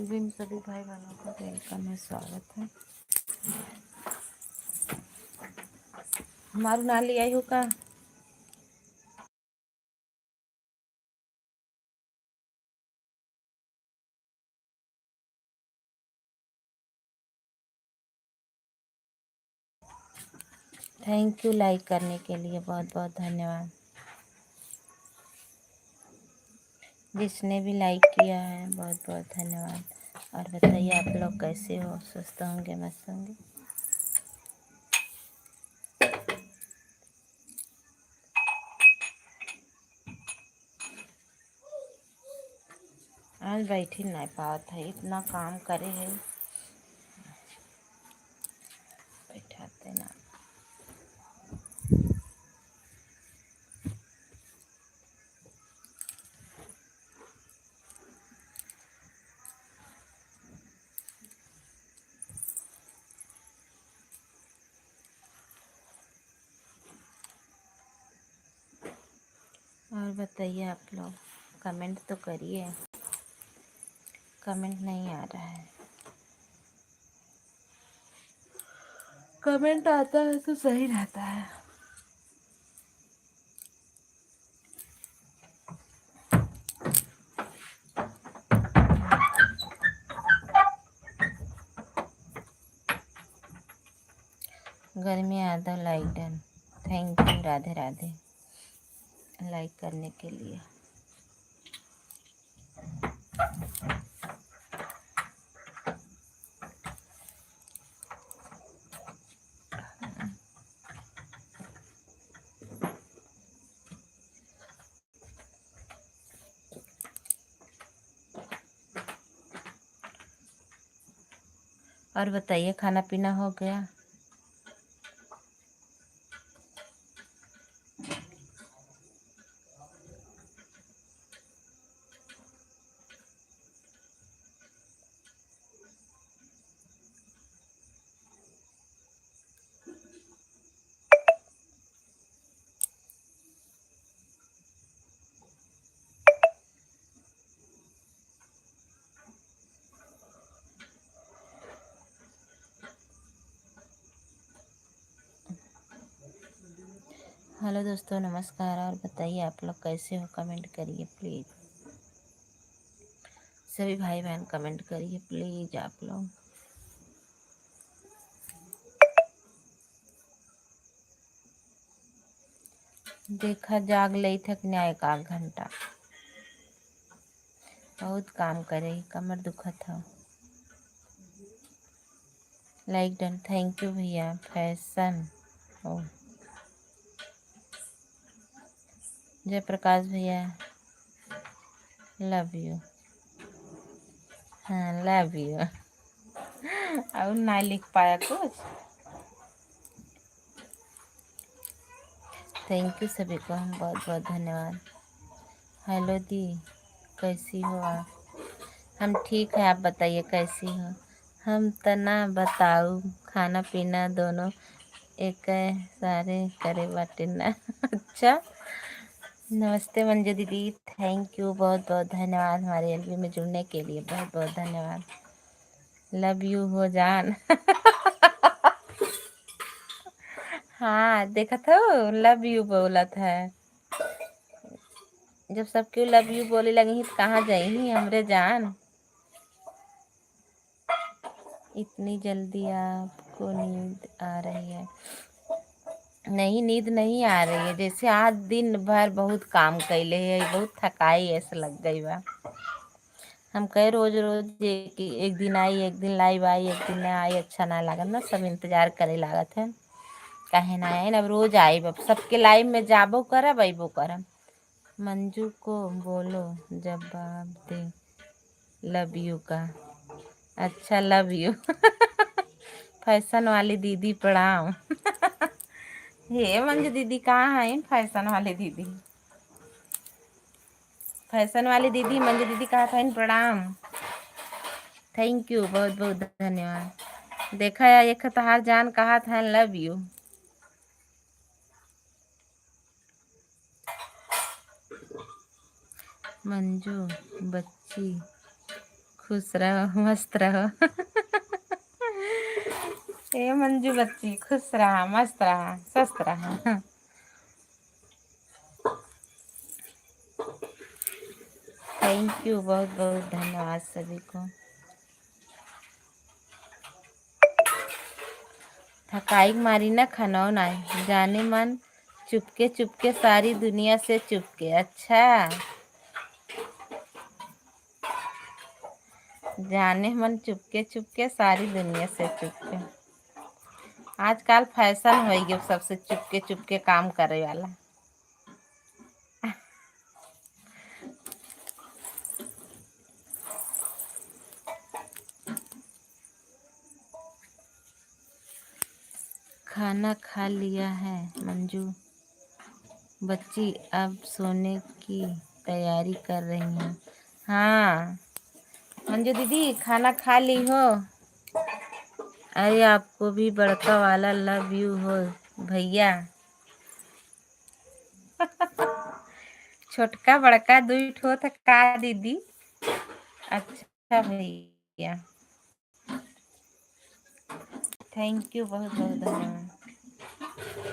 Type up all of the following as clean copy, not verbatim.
LB में सभी भाई बहनों का वेलकम है, स्वागत है। हमारू नाली आई हो का थैंक यू लाइक करने के लिए, बहुत बहुत धन्यवाद। जिसने भी लाइक किया है बहुत बहुत धन्यवाद। और बताइए आप लोग कैसे हो, स्वस्थ होंगे, मस्त होंगे। आज बैठी नहीं पात है, इतना काम करे है, बैठाते ना। और बताइए आप लोग, कमेंट तो करिए, कमेंट नहीं आ रहा है। कमेंट आता है तो सही रहता है। गर्मी आधा like done, thank you, Radhe Radhe like करने के लिए। और बताइए, खाना पीना हो गया? हेलो दोस्तों, नमस्कार। और बताइए आप लोग कैसे हो, कमेंट करिए प्लीज़। सभी भाई बहन कमेंट करिए प्लीज़ आप लोग। देखा जाग लई थक न्याय एक आध घंटा, बहुत काम करे, कमर दुखा था। लाइक डन, थैंक यू भैया। फैशन ओ जयप्रकाश भैया, लव यू। हाँ, लव यू। और ना लिख पाया कुछ। थैंक यू सभी को, हम बहुत बहुत धन्यवाद। हेलो दी, कैसी हो आप? हम ठीक है, आप बताइए कैसी हो? हम तना बताऊ, खाना पीना दोनों एक सारे करे बाटे ना। अच्छा, नमस्ते मंजू दीदी, थैंक यू, बहुत बहुत धन्यवाद हमारे एलबी में जुड़ने के लिए, बहुत बहुत धन्यवाद। लव यू हो जान। हाँ देखा था, लव यू बोला था। जब सबके लव यू बोले लगी तो कहाँ जाई हमरे जान। इतनी जल्दी आपको नींद आ रही है? नहीं, नींद नहीं आ रही है, जैसे आज दिन भर बहुत काम कैले है, बहुत थकाई ऐसा लग गई बा। हम कहे रोज रोज एक दिन आई, एक दिन लाइव आई, एक दिन ना आई, अच्छा ना लागत ना, सब इंतजार करे लागत है। काहे ना आए, अब रोज आई, अब सबके लाइव में जाबो करब, अबो करब। मंजू को बोलो जवाब दे लव यू का। अच्छा, लव यू। फैशन वाली दीदी प्रणाम। हे मंजू दीदी कहाँ है? फैशन वाली दीदी, फैशन वाली दीदी मंजू दीदी कहा था, प्रणाम। थैंक यू, बहुत बहुत धन्यवाद। देखा या एक खतहार जान कहा था लव यू। मंजू बच्ची खुश रहो, मस्त रहो। ए मंजू बच्ची, खुश रहा, मस्त रहा, स्वस्थ रहा। थैंक यू, बहुत बहुत धन्यवाद सभी को। थकाई मारी ना खाना ना जाने मन चुपके चुपके सारी दुनिया से चुपके। अच्छा, जाने मन चुपके चुपके सारी दुनिया से चुपके। आजकल फैशन हो गया सबसे चुपके चुपके काम करे वाला। खाना खा लिया है मंजू बच्ची, अब सोने की तैयारी कर रही हैं। हाँ मंजू दीदी, खाना खा ली हो? अरे आपको भी बड़का वाला लव यू हो भैया। छोटका बड़का दुई ठो था का दीदी? अच्छा भैया, थैंक यू, बहुत बहुत धन्यवाद।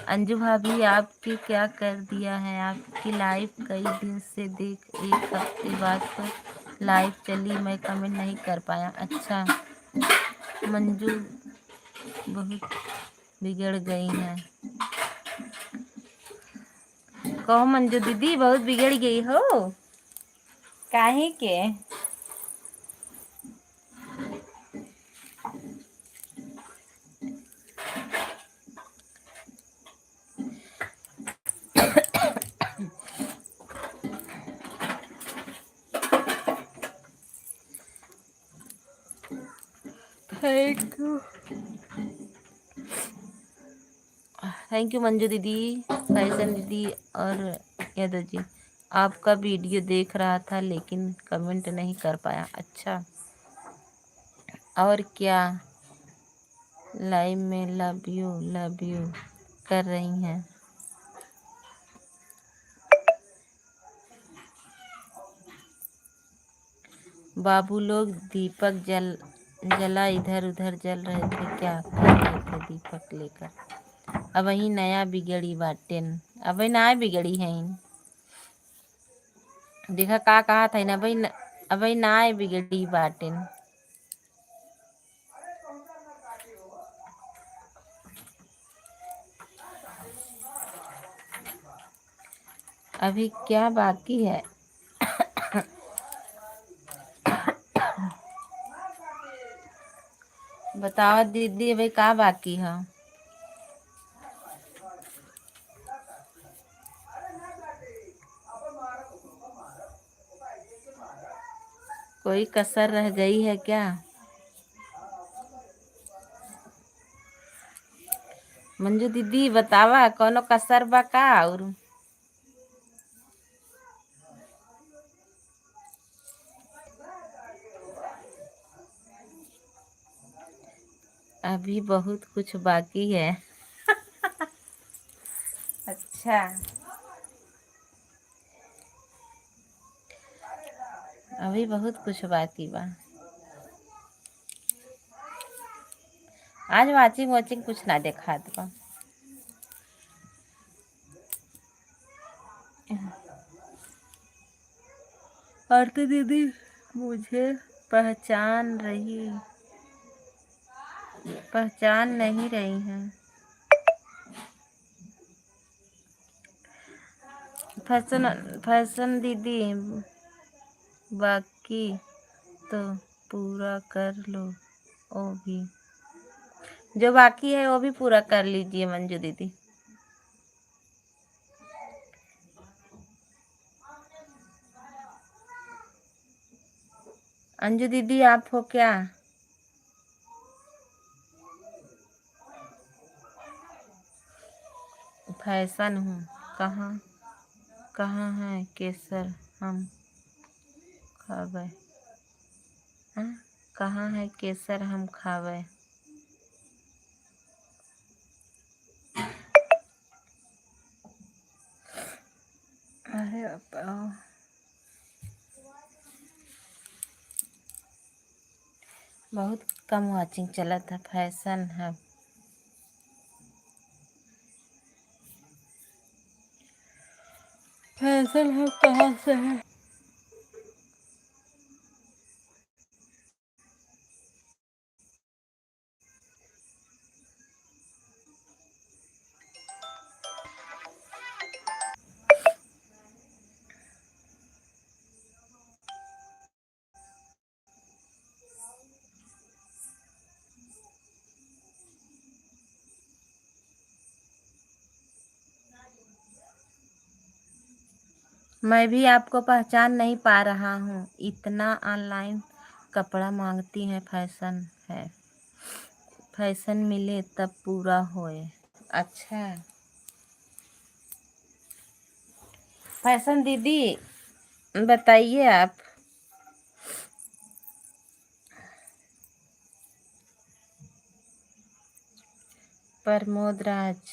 अंजू भाभी, आपकी क्या कर दिया है? आपकी लाइव कई दिन से देख, एक हफ्ते बाद तो लाइव चली, मैं कमेंट नहीं कर पाया। अच्छा, मंजू बहुत बिगड़ गई हैं। कहो मंजू दीदी, बहुत बिगड़ गई हो? काहे के? थैंक यू मंजू दीदी, फैशन दीदी और यादव जी। आपका वीडियो देख रहा था लेकिन कमेंट नहीं कर पाया। अच्छा, और क्या लाइव में लव यू कर रही हैं? बाबू लोग दीपक जला इधर उधर जल रहे थे, क्या कर रहे थे दीपक लेकर? अब ही नया बिगड़ी बाटेन, अब नया बिगड़ी है। देखा का कहा था ना, अब नया बिगड़ी बाटेन। अभी क्या बाकी है? बताओ दीदी, अभी का बाकी है? कोई कसर रह गई है क्या? मंजू दीदी बतावा, कोनो कसर बा का? और अभी बहुत कुछ बाकी है। अच्छा, अभी बहुत कुछ बाकी बा। आज वाचिंग कुछ ना देखा बा। आरती दीदी मुझे पहचान नहीं रही हैं। फैशन दीदी, बाकी तो पूरा कर लो, वो भी जो बाकी है वो भी पूरा कर लीजिए मंजू दीदी। अंजू दीदी, आप हो क्या? फैशन हूँ। कहाँ कहाँ है केसर हम खावे? हाँ? कहाँ है केसर हम खावे? अरे बहुत कम वॉचिंग चला था। फैशन है, फैशन है कहाँ से है। मैं भी आपको पहचान नहीं पा रहा हूँ। इतना ऑनलाइन कपड़ा मांगती हैं। फैशन है, फैशन मिले तब पूरा होए। अच्छा, फैशन दीदी बताइए आप। प्रमोद राज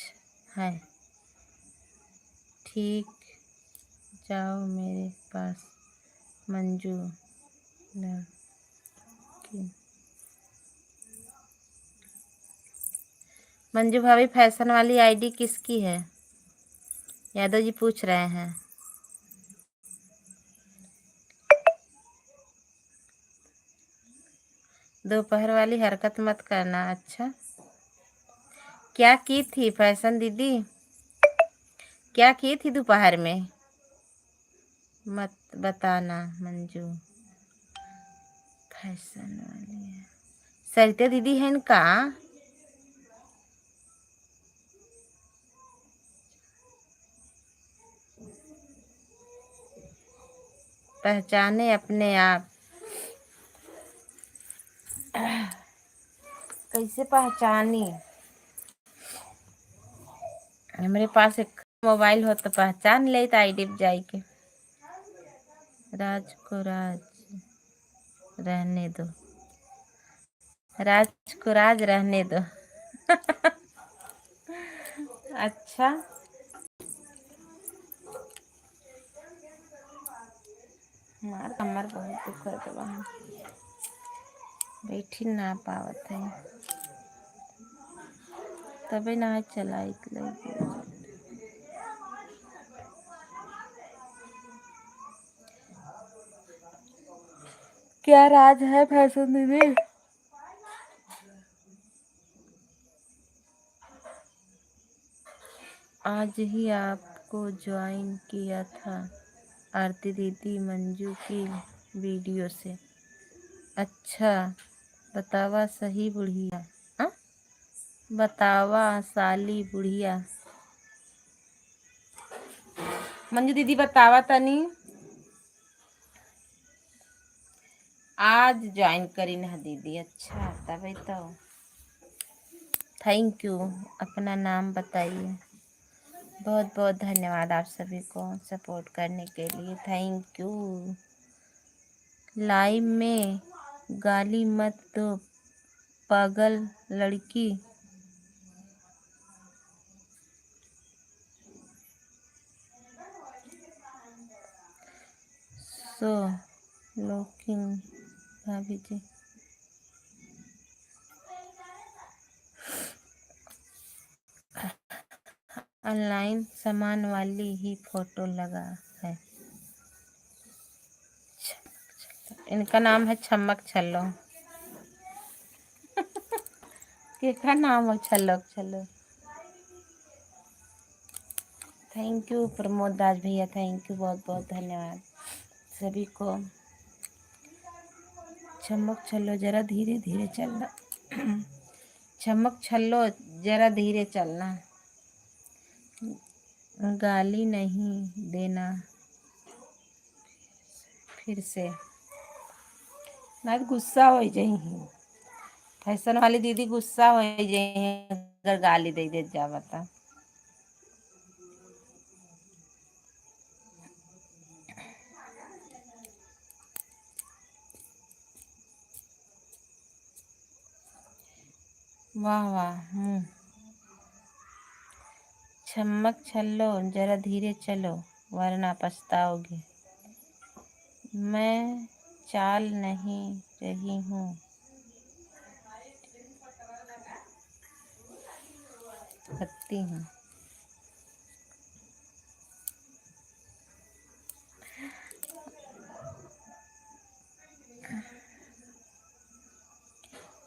है। ठीक, जाओ मेरे पास मंजू लड़की। मंजू भाभी, फैशन वाली आईडी किसकी है? यादव जी पूछ रहे हैं। दोपहर वाली हरकत मत करना। अच्छा, क्या की थी फैशन दीदी? क्या की थी दोपहर में? मत बताना मंजू। फैशन वाली है, सरिता दीदी है इनका। पहचाने अपने आप। कैसे पहचानी? हमारे पास एक मोबाइल हो तो पहचान ले आईडी पे जाई के। राज को राज रहने दो, राज को राज रहने दो। अच्छा, हमार कमर बहुत दुखत बा, बैठी ना पावत है, तबे ना चलाई लगी। क्या राज है फैशन दीदी? आज ही आपको ज्वाइन किया था आरती दीदी मंजू की वीडियो से। अच्छा, बतावा सही बुढ़िया। हाँ? बतावा साली बुढ़िया। मंजू दीदी बतावा तनी। आज ज्वाइन करी ना दीदी। अच्छा, तभी तो। Thank you. अपना नाम बताइए। बहुत बहुत धन्यवाद आप सभी को सपोर्ट करने के लिए। Thank you. लाइव में गाली मत दो पागल लड़की। सो लुकिंग भाभी जी। ऑनलाइन सामान वाली ही फोटो लगा है। इनका नाम है छमक छल्लो। क्या नाम है? छल्लो छल्लो। थैंक यू प्रमोद दास भैया, थैंक यू, बहुत बहुत धन्यवाद सभी को। चमक छल्लो जरा धीरे धीरे चलना। चमक छल्लो जरा धीरे चलना। गाली नहीं देना फिर से, ना गुस्सा हो जाही। फैशन वाली दीदी गुस्सा हो जाही अगर गाली दे दे जा बता। वाह वाह। चमक छल्लो जरा धीरे चलो वरना पछताओगे। मैं चाल नहीं रही हूँ, करती हूँ।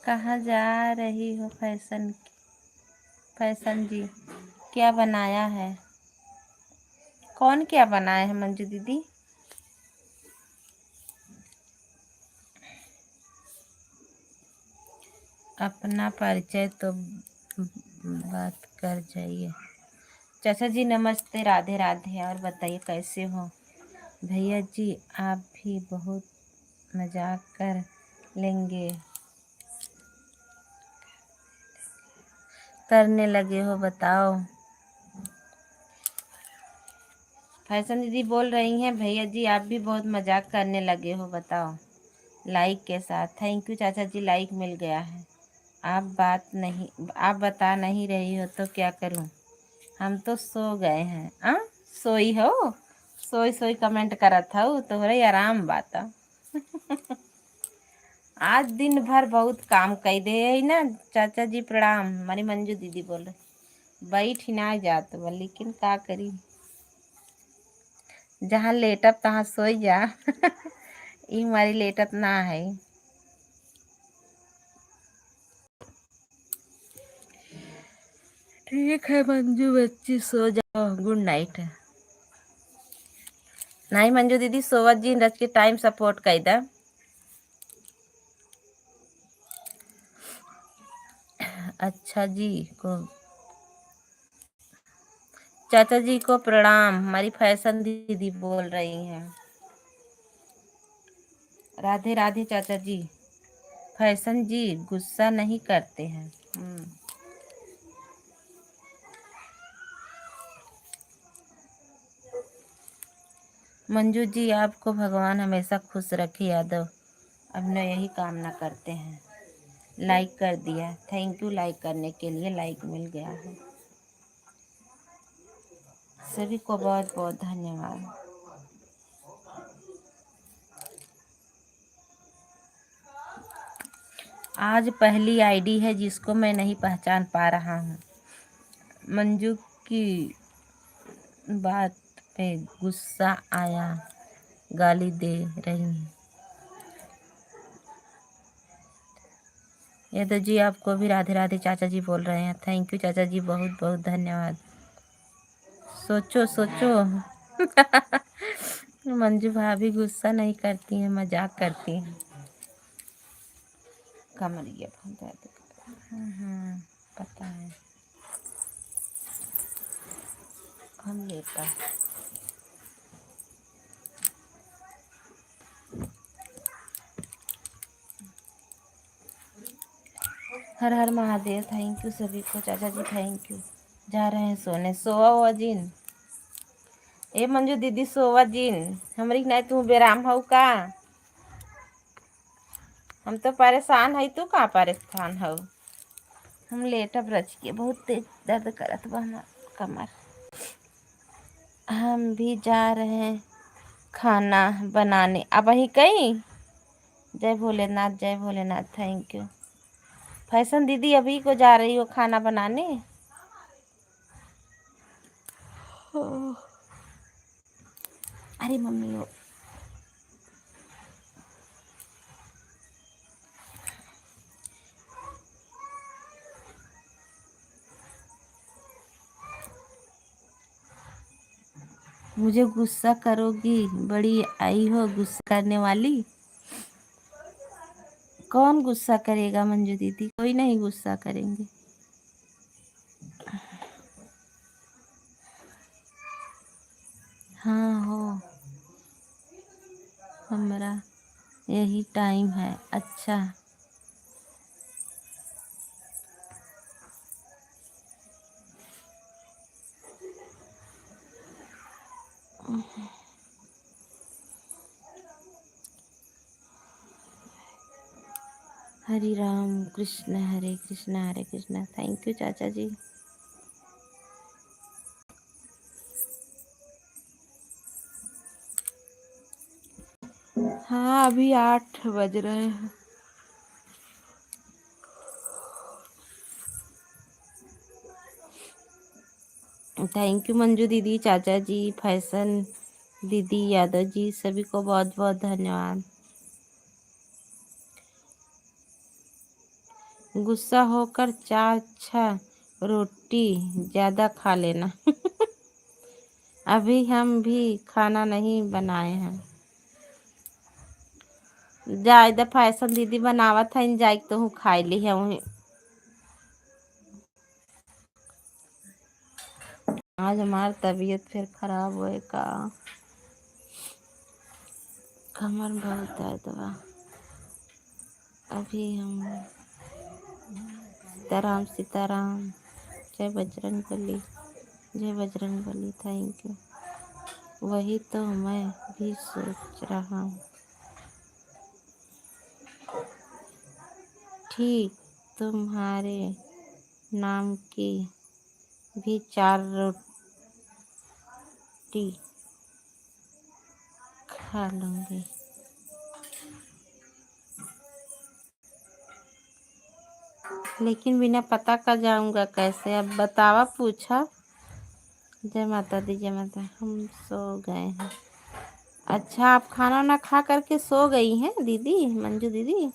कहाँ जा रही हो फैशन जी? क्या बनाया है? कौन क्या बनाया है मंजू दीदी? अपना परिचय तो बात कर जाइए। चाचा जी नमस्ते, राधे राधे। और बताइए कैसे हो? भैया जी आप भी बहुत मजाक कर लेंगे, करने लगे हो बताओ। फैशन दीदी बोल रही हैं भैया जी आप भी बहुत मजाक करने लगे हो बताओ। लाइक के साथ थैंक यू चाचा जी, लाइक मिल गया है। आप बता नहीं रही हो तो क्या करूं? हम तो सो गए हैं। सोई हो? सोई सोई कमेंट करत हो तो रही आराम बात। आज दिन भर बहुत काम कई दे है ना। चाचा जी प्रणाम, हमारी मंजू दीदी बोल रहे बैठ ही ना जात बा, लेकिन का करी, जहाँ लेटब तहाँ सोई जा। ई हमारी लेटत ना है। ठीक है मंजू बच्ची सो जाओ, गुड नाइट। नहीं मंजू दीदी सोवत जी रच के टाइम सपोर्ट कर दा। अच्छा जी को चाचा जी को प्रणाम, हमारी फैशन दीदी बोल रही हैं। राधे राधे चाचा जी। फैशन जी गुस्सा नहीं करते हैं। मंजू जी आपको भगवान हमेशा खुश रखे यादव, अब न यही कामना करते हैं। लाइक कर दिया, थैंक यू लाइक करने के लिए, लाइक मिल गया है। सभी को बहुत बहुत धन्यवाद। आज पहली आईडी है जिसको मैं नहीं पहचान पा रहा हूँ। मंजू की बात पे गुस्सा आया, गाली दे रही हैं। यादव जी आपको भी राधे राधे चाचा जी बोल रहे हैं। थैंक यू चाचा जी, बहुत बहुत धन्यवाद। सोचो सोचो। मंजू भाभी गुस्सा नहीं करती हैं, मजाक करती हैं। कमरिया बहुत दर्द पता है, हम लेता। हर हर महादेव। थैंक यू सभी को चाचा जी, थैंक यू। जा रहे हैं सोने, सोवा हुआ जिन। ए मंजू दीदी सोवा जिन, हमरी नहीं तू बेराम हो का? हम तो परेशान है, तू कहाँ परेशान हो? हम लेटब रच के, बहुत तेज दर्द करत बा हमार कमर। हम भी जा रहे हैं खाना बनाने। अब वही कहीं। जय भोलेनाथ जय भोलेनाथ, थैंक यू। फैशन दीदी अभी को जा रही हो खाना बनाने? अरे मम्मी हो, मुझे गुस्सा करोगी? बड़ी आई हो गुस्सा करने वाली। कौन गुस्सा करेगा मंजू दीदी? कोई नहीं गुस्सा करेंगे। हाँ हो, हमारा यही टाइम है। अच्छा हरे राम कृष्ण हरे कृष्ण, थैंक यू चाचा जी। हाँ अभी 8 बज रहे हैं। थैंक यू मंजू दीदी, चाचा जी, फैशन दीदी, यादव जी, सभी को बहुत बहुत धन्यवाद। गुस्सा होकर 4-6 रोटी ज़्यादा खा लेना। अभी हम भी खाना नहीं बनाए हैं। जा इधर फैशन दीदी बनावत है, जाए तो हूँ खाई ली है वहीं। आज हमारी तबीयत फिर खराब हुए का, कमर बहुत दर्द बा। अभी हम सीताराम सीताराम, जय बजरंग बली, जय बजरंग बली, थैंक यू। वही तो मैं भी सोच रहा हूँ। ठीक तुम्हारे नाम की भी 4 रोटी खा लूँगी। लेकिन बिना पता का जाऊँगा कैसे? अब बतावा, पूछा। जय माता दी, जय माता। हम सो गए हैं। अच्छा, आप खाना ना खा करके सो गई हैं दीदी, मंजू दीदी?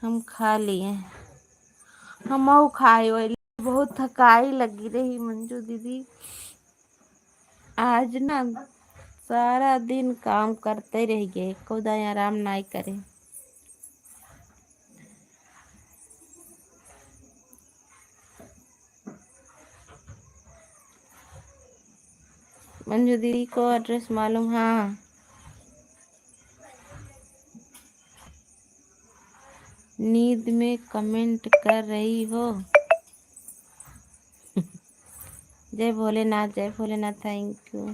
हम खा लिए। हम खाए वाली, बहुत थकाई लगी रही मंजू दीदी। आज ना सारा दिन काम करते रह गए, खुदा आराम नहीं करे। मंजू दीदी को एड्रेस मालूम? हाँ, नींद में कमेंट कर रही हो। जय भोलेनाथ, जय भोलेनाथ, थैंक यू।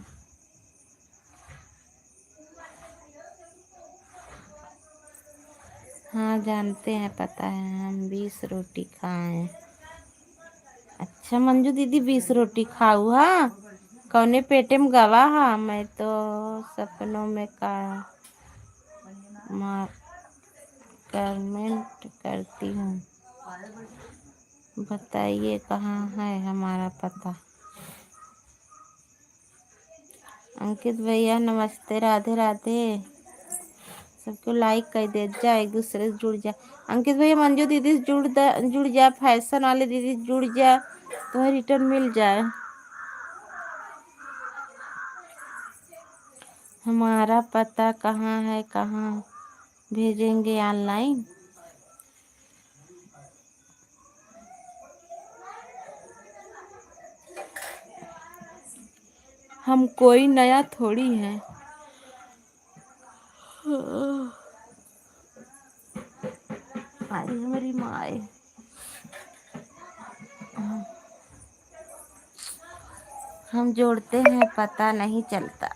हाँ जानते हैं, पता है, हम 20 रोटी खाए। अच्छा मंजू दीदी 20 रोटी खाऊ? हाँ, कौने पेटे में गवा? हाँ, मैं तो सपनों में का कमेंट करती हूँ। बताइए कहाँ है हमारा पता। अंकित भैया नमस्ते, राधे राधे। सबको लाइक कर दे जा, एक दूसरे से जुड़ जा। अंकित भैया मंजू दीदी से जुड़ जा, फैशन वाले दीदी से जुड़ जा, तो रिटर्न मिल जाए। हमारा पता कहाँ है, कहाँ भेजेंगे ऑनलाइन? हम कोई नया थोड़ी है। हमारी माए, हम जोड़ते हैं, पता नहीं चलता।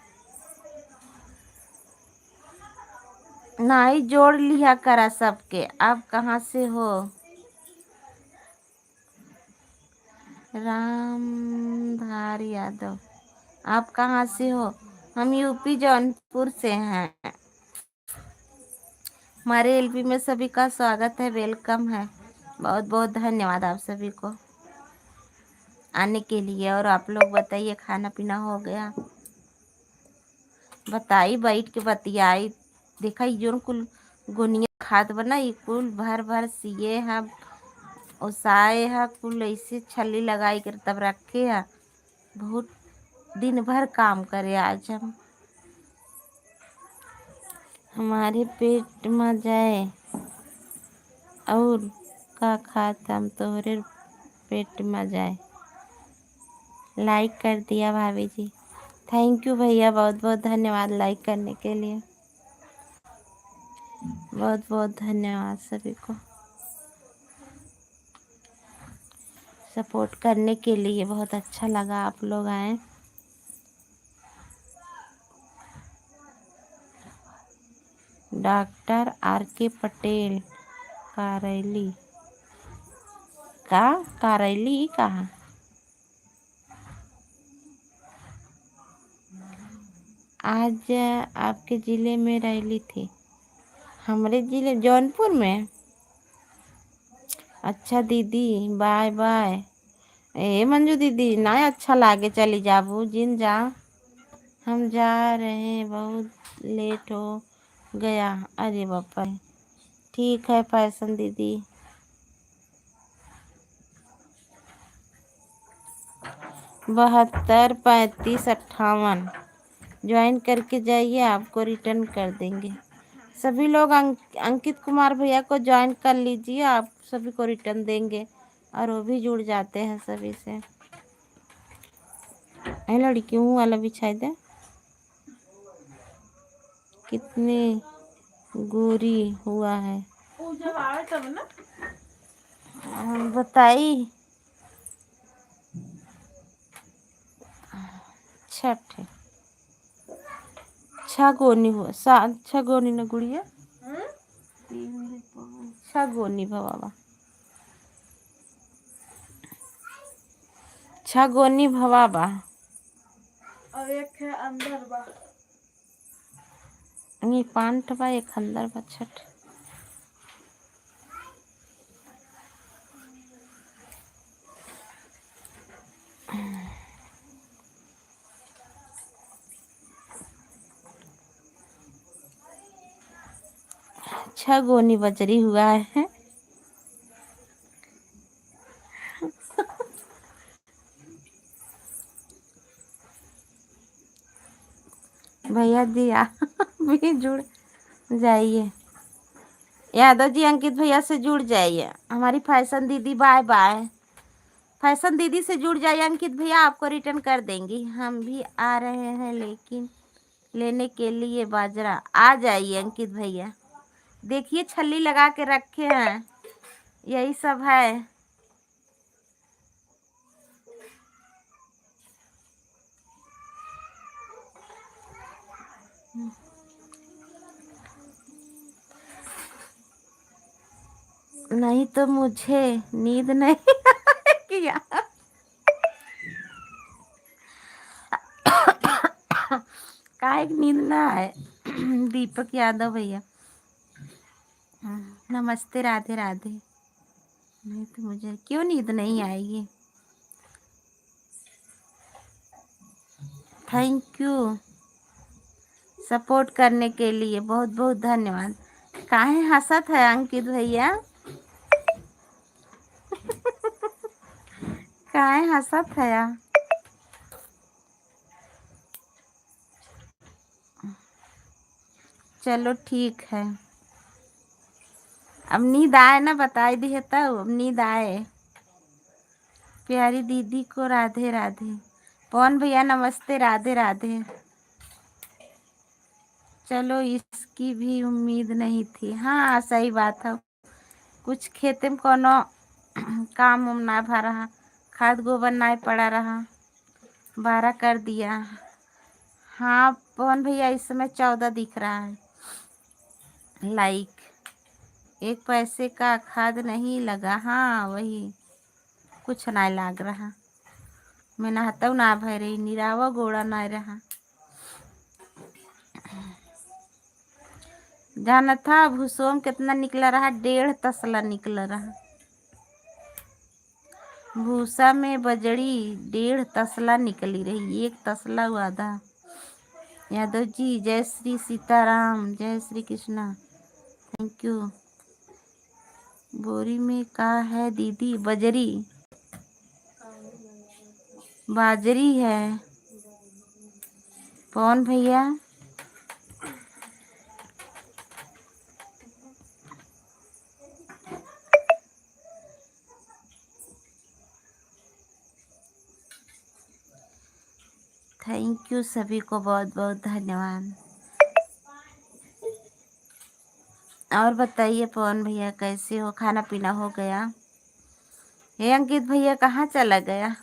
नहीं जोड़ लिया करा सबके। आप कहाँ से हो? रामधार यादव, आप कहाँ से हो? हम यूपी जौनपुर से हैं। हमारे एलपी में सभी का स्वागत है, वेलकम है। बहुत बहुत धन्यवाद आप सभी को आने के लिए। और आप लोग बताइए, खाना पीना हो गया? बताई, बैठ के बतियाई। देखा जोन कुल गोनिया खाद बना, ये कुल भर भर सिए है, ओसाए है, कुल ऐसे छल्ली लगाई कर तब रखे है। बहुत दिन भर काम करे आज हम। हमारे पेट में जाए और का खात हम तोहरे पेट में जाए। लाइक कर दिया भाभी जी, थैंक यू भैया, बहुत बहुत धन्यवाद लाइक करने के लिए। बहुत बहुत धन्यवाद सभी को सपोर्ट करने के लिए। बहुत अच्छा लगा आप लोग आए। डॉक्टर RK पटेल, करैली का? करैली कहाँ? आज आपके ज़िले में रैली थी? हमारे ज़िले जौनपुर में? अच्छा दीदी, बाय बाय। ए मंजू दीदी ना अच्छा लागे चली जाबू जिन जा। हम जा रहे हैं, बहुत लेट हो गया। अरे बापा रे। ठीक है फैशन दीदी। 72 35 58 ज्वाइन करके जाइए, आपको रिटर्न कर देंगे। सभी लोग अंकित कुमार भैया को ज्वाइन कर लीजिए, आप सभी को रिटर्न देंगे और वो भी जुड़ जाते हैं सभी से। लड़कियों वाला बिछाई दे। कितनी गोरी हुआ है जब आए तब ना बताई। छठ 6 गोनी हुआ, 6 गोनी न गुड़िया। 6 गोनी भवावा, 6 गोनी भवाबा और एक है अंदर बा। ये 5 बा, एक अंदर बा। छठ 6 गोनी बजरी हुआ है। भैया दिया भी जुड़ जाइए। यादव जी अंकित भैया से जुड़ जाइए। हमारी फैशन दीदी बाय बाय। फैशन दीदी से जुड़ जाइए अंकित भैया, आपको रिटर्न कर देंगी। हम भी आ रहे हैं लेकिन लेने के लिए बाजरा। आ जाइए अंकित भैया। देखिए छल्ली लगा के रखे हैं, यही सब है। नहीं तो मुझे नींद नहीं किया। काहे नींद ना आए। दीपक यादव भैया नमस्ते, राधे राधे। नहीं तो मुझे क्यों नींद नहीं आएगी। थैंक यू सपोर्ट करने के लिए, बहुत बहुत धन्यवाद। काहे हंसत है अंकित भैया। काहे हंसत है या? चलो ठीक है। अब नींद आए ना, बताई दी है तब। अब नींद आए। प्यारी दीदी को राधे राधे। पवन भैया नमस्ते, राधे राधे। चलो इसकी भी उम्मीद नहीं थी। हाँ सही बात है। कुछ खेते में कोनो काम उम ना भा रहा, खाद गोबर ना पड़ा रहा, 12 कर दिया। हाँ पवन भैया इस समय 14 दिख रहा है लाइक। 1 पैसे का खाद नहीं लगा। हाँ वही कुछ ना लाग रहा। मैं नहाता ना भय रही, निरावा गोड़ा ना रहा। जाना था भूसोम कितना निकला रहा, 1.5 तसला निकला रहा। भूसा में बजड़ी 1.5 तसला निकली रही, 1 तसला हुआ था। यादव जी जय श्री सीताराम, जय श्री कृष्णा, थैंक यू। बोरी में का है दीदी? बजरी, बाजरी है पवन भैया। थैंक यू सभी को, बहुत बहुत धन्यवाद। और बताइए पवन भैया कैसे हो? खाना पीना हो गया? हे अंकित भैया कहाँ चला गया?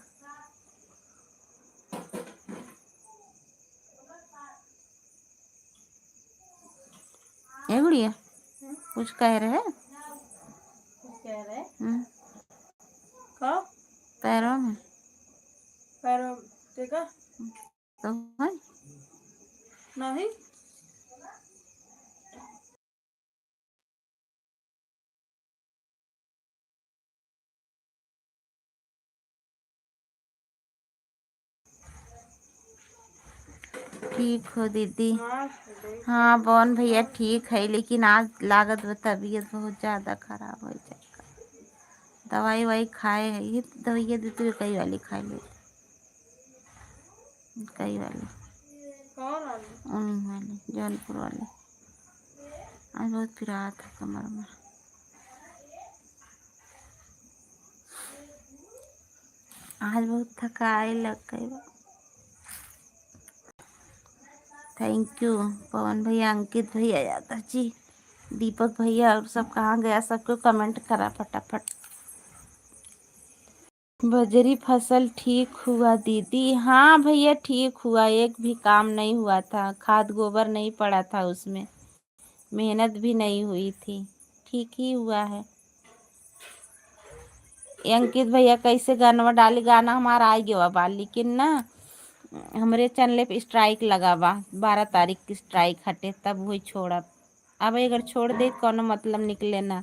ये गुड़िया कुछ कह रहे हैं? कब? पैरों में, पैरों देखा तो है नहीं। ठीक हो दीदी? हाँ पवन भैया ठीक है, लेकिन आज लागत बा तबीयत बहुत ज़्यादा खराब हो जाए। दवाई वाई खाए है, ये दवाइयाँ दी तो कई वाली खाए ले, कई वाली उन्हीं वाली जौनपुर वाली। आज बहुत पिरात था कमर में। आज बहुत थकाए लग गई। थैंक यू पवन भैया, अंकित भैया, यादव जी, दीपक भैया, और सब कहाँ गया? सबको कमेंट करा फटाफट। बजरी फसल ठीक हुआ दीदी? हाँ भैया ठीक हुआ, एक भी काम नहीं हुआ था, खाद गोबर नहीं पड़ा था उसमें, मेहनत भी नहीं हुई थी, ठीक ही हुआ है। अंकित भैया कैसे गाना डाली? गाना हमारा आ गया बा, लेकिन ना हमरे चैनल पे स्ट्राइक लगा बा, 12 तारीख की स्ट्राइक हटे तब वही छोड़ा। अब अगर छोड़ दे कोनो मतलब निकले ना,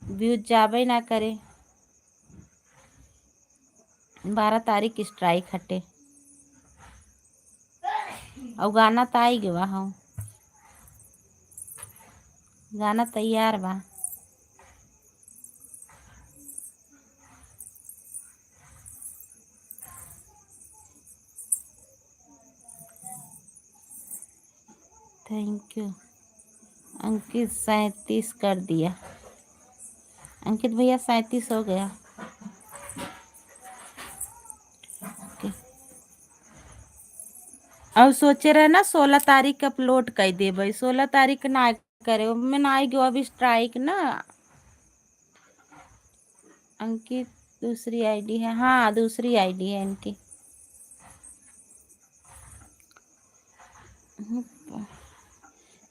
व्यूज जाबे ना करे। 12 तारीख की स्ट्राइक हटे और गाना तो आई गया। हाँ गाना तैयार बा। थैंक यू अंकित, 37 कर दिया अंकित भैया, 37 हो गया। अब सोचे रहे ना 16 तारीख अपलोड कर देवे, 16 तारीख ना करे में ना आई गयो अभी स्ट्राइक ना। अंकित दूसरी आईडी है? हाँ दूसरी आईडी है इनकी।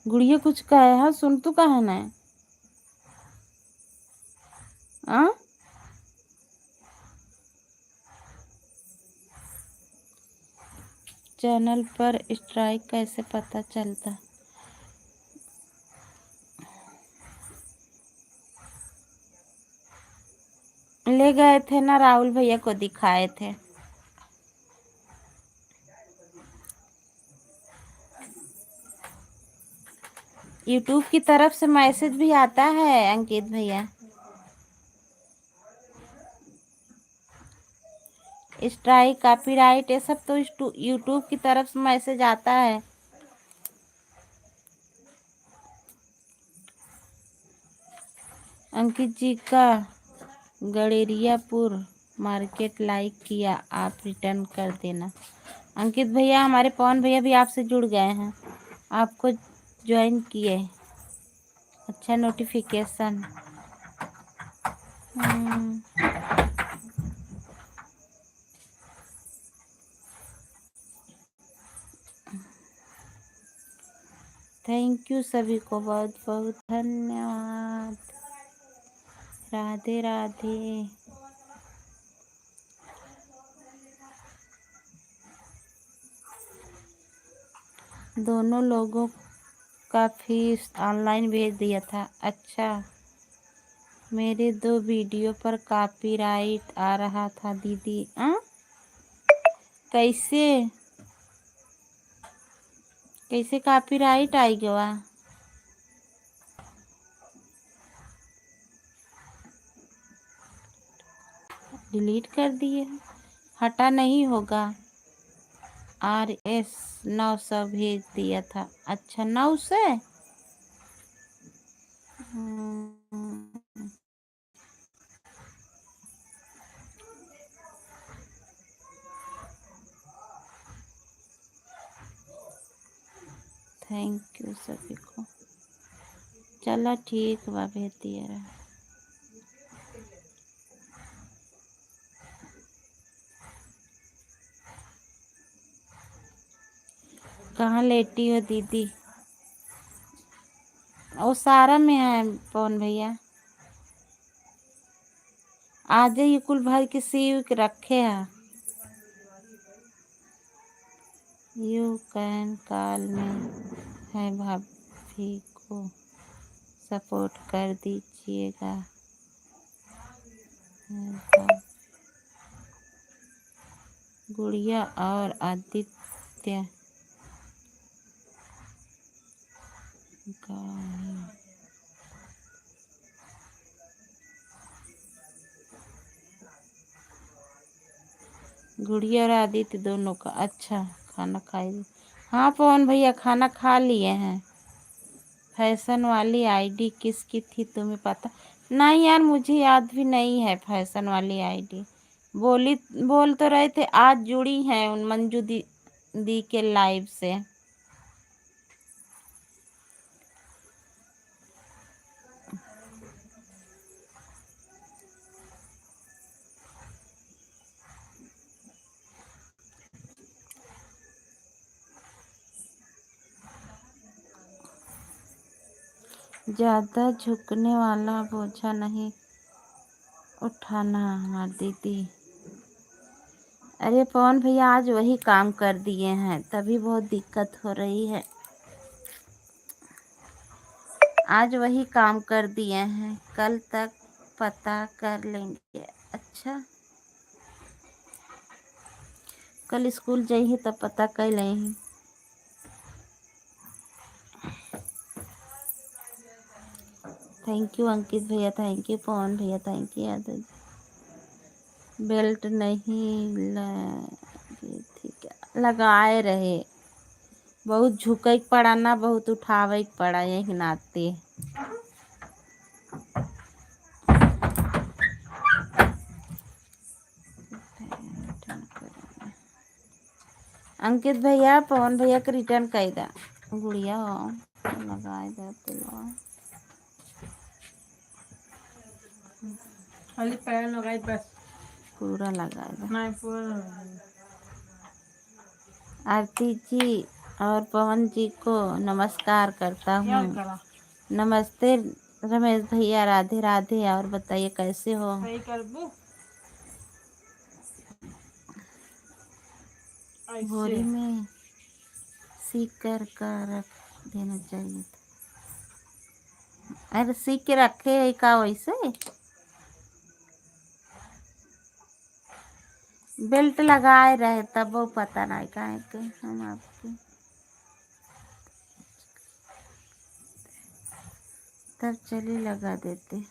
गुड़िया कुछ कहे है, सुन तू कहे ना। आ? चैनल पर स्ट्राइक कैसे पता चलता? ले गए थे ना, राहुल भैया को दिखाए थे। यूट्यूब की तरफ से मैसेज भी आता है अंकित भैया, स्ट्राइक कॉपीराइट ये सब तो यूट्यूब की तरफ से मैसेज आता है। अंकित जी का गड़ेरियापुर मार्केट लाइक किया, आप रिटर्न कर देना। अंकित भैया हमारे पवन भैया भी आपसे जुड़ गए हैं, आपको ज्वाइन किए। अच्छा नोटिफिकेशन। थैंक यू सभी को बहुत बहुत धन्यवाद। राधे राधे। दोनों लोगों का फीस ऑनलाइन भेज दिया था। अच्छा मेरे 2 वीडियो पर कॉपीराइट आ रहा था दीदी। कैसे कैसे कॉपीराइट आई गया? डिलीट कर दिए, हटा नहीं होगा। RS 900 भेज दिया था। अच्छा 900। थैंक यू सभी को। चलो ठीक बा, भेज दिया रहा। कहाँ लेटी हो दीदी? वो सारा में है पवन भैया, आज ही कुल भर के सीव के रखे हैं। यू कैन कॉल में है, भाभी को सपोर्ट कर दीजिएगा। गुड़िया और आदित्य गाय गुड़िया और आदित्य दोनों का। अच्छा, खाना खाई? हाँ पवन भैया खाना खा लिए हैं। फैशन वाली आईडी किसकी थी तुम्हें पता? नहीं यार, मुझे याद भी नहीं है फैशन वाली आईडी। बोल तो रहे थे आज जुड़ी हैं उन मंजू दी के लाइव से। ज्यादा झुकने वाला बोझा नहीं उठाना हमारी दीदी। अरे पवन भैया आज वही काम कर दिए हैं, तभी बहुत दिक्कत हो रही है। आज वही काम कर दिए हैं, कल तक पता कर लेंगे। अच्छा, कल स्कूल जाइए तब पता कर लेंगे। थैंक यू अंकित भैया, थैंक यू पवन भैया, thank you Yadav ji. Belt नहीं लगी थी क्या? लगाए रहे, बहुत झुके पड़ा ना, बहुत उठावे पड़ा, यही नाते। अंकित भैया पवन भैया के रिटर्न कर दा। गुड़िया हो लगाए जाते खाली पैर लगाई बस, पूरा लगाए दा। नहीं पूरा लगाई। आरती जी और पवन जी को नमस्कार करता क्या हूँ। करा? नमस्ते रमेश भैया, राधे राधे। और बताइए कैसे हो? सही कर बू बोरी ऐसे। में सीख कर रख देना चाहिए था। अरे सीख के रखे है का वैसे? बेल्ट लगाए रहे तब वो पता नहीं काहे के हम आपके। तब चलिए लगा देते।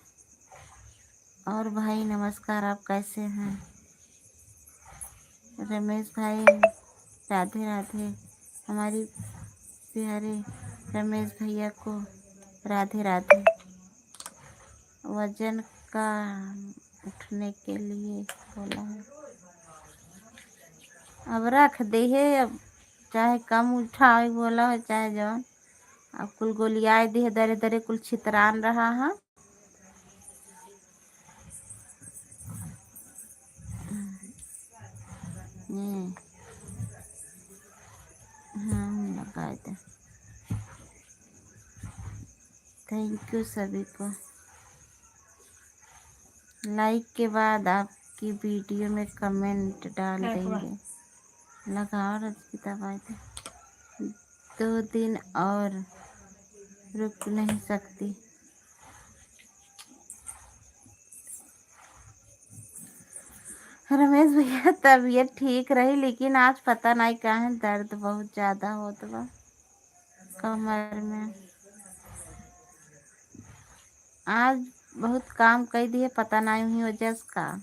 और भाई नमस्कार, आप कैसे हैं? रमेश भाई राधे राधे। हमारी प्यारे रमेश भैया को राधे राधे। वजन का उठने के लिए बोला है, अब रख दे है। अब चाहे कम उठाए बोला है चाहे जौन, अब कुल गोलियाए दी है, दरे दरे कुल छितरान रहा है। हाँ लगाए थे। थैंक यू सभी को। लाइक के बाद आपकी वीडियो में कमेंट डाल देंगे। लगाओ रजकी दवाई थे। 2 दिन और रुक नहीं सकती। रमेश भैया तबीयत ठीक रही, लेकिन आज पता नहीं काहे दर्द बहुत ज्यादा होत बा कमर में। आज बहुत काम कर दिए, पता नहीं हुई वजह से का।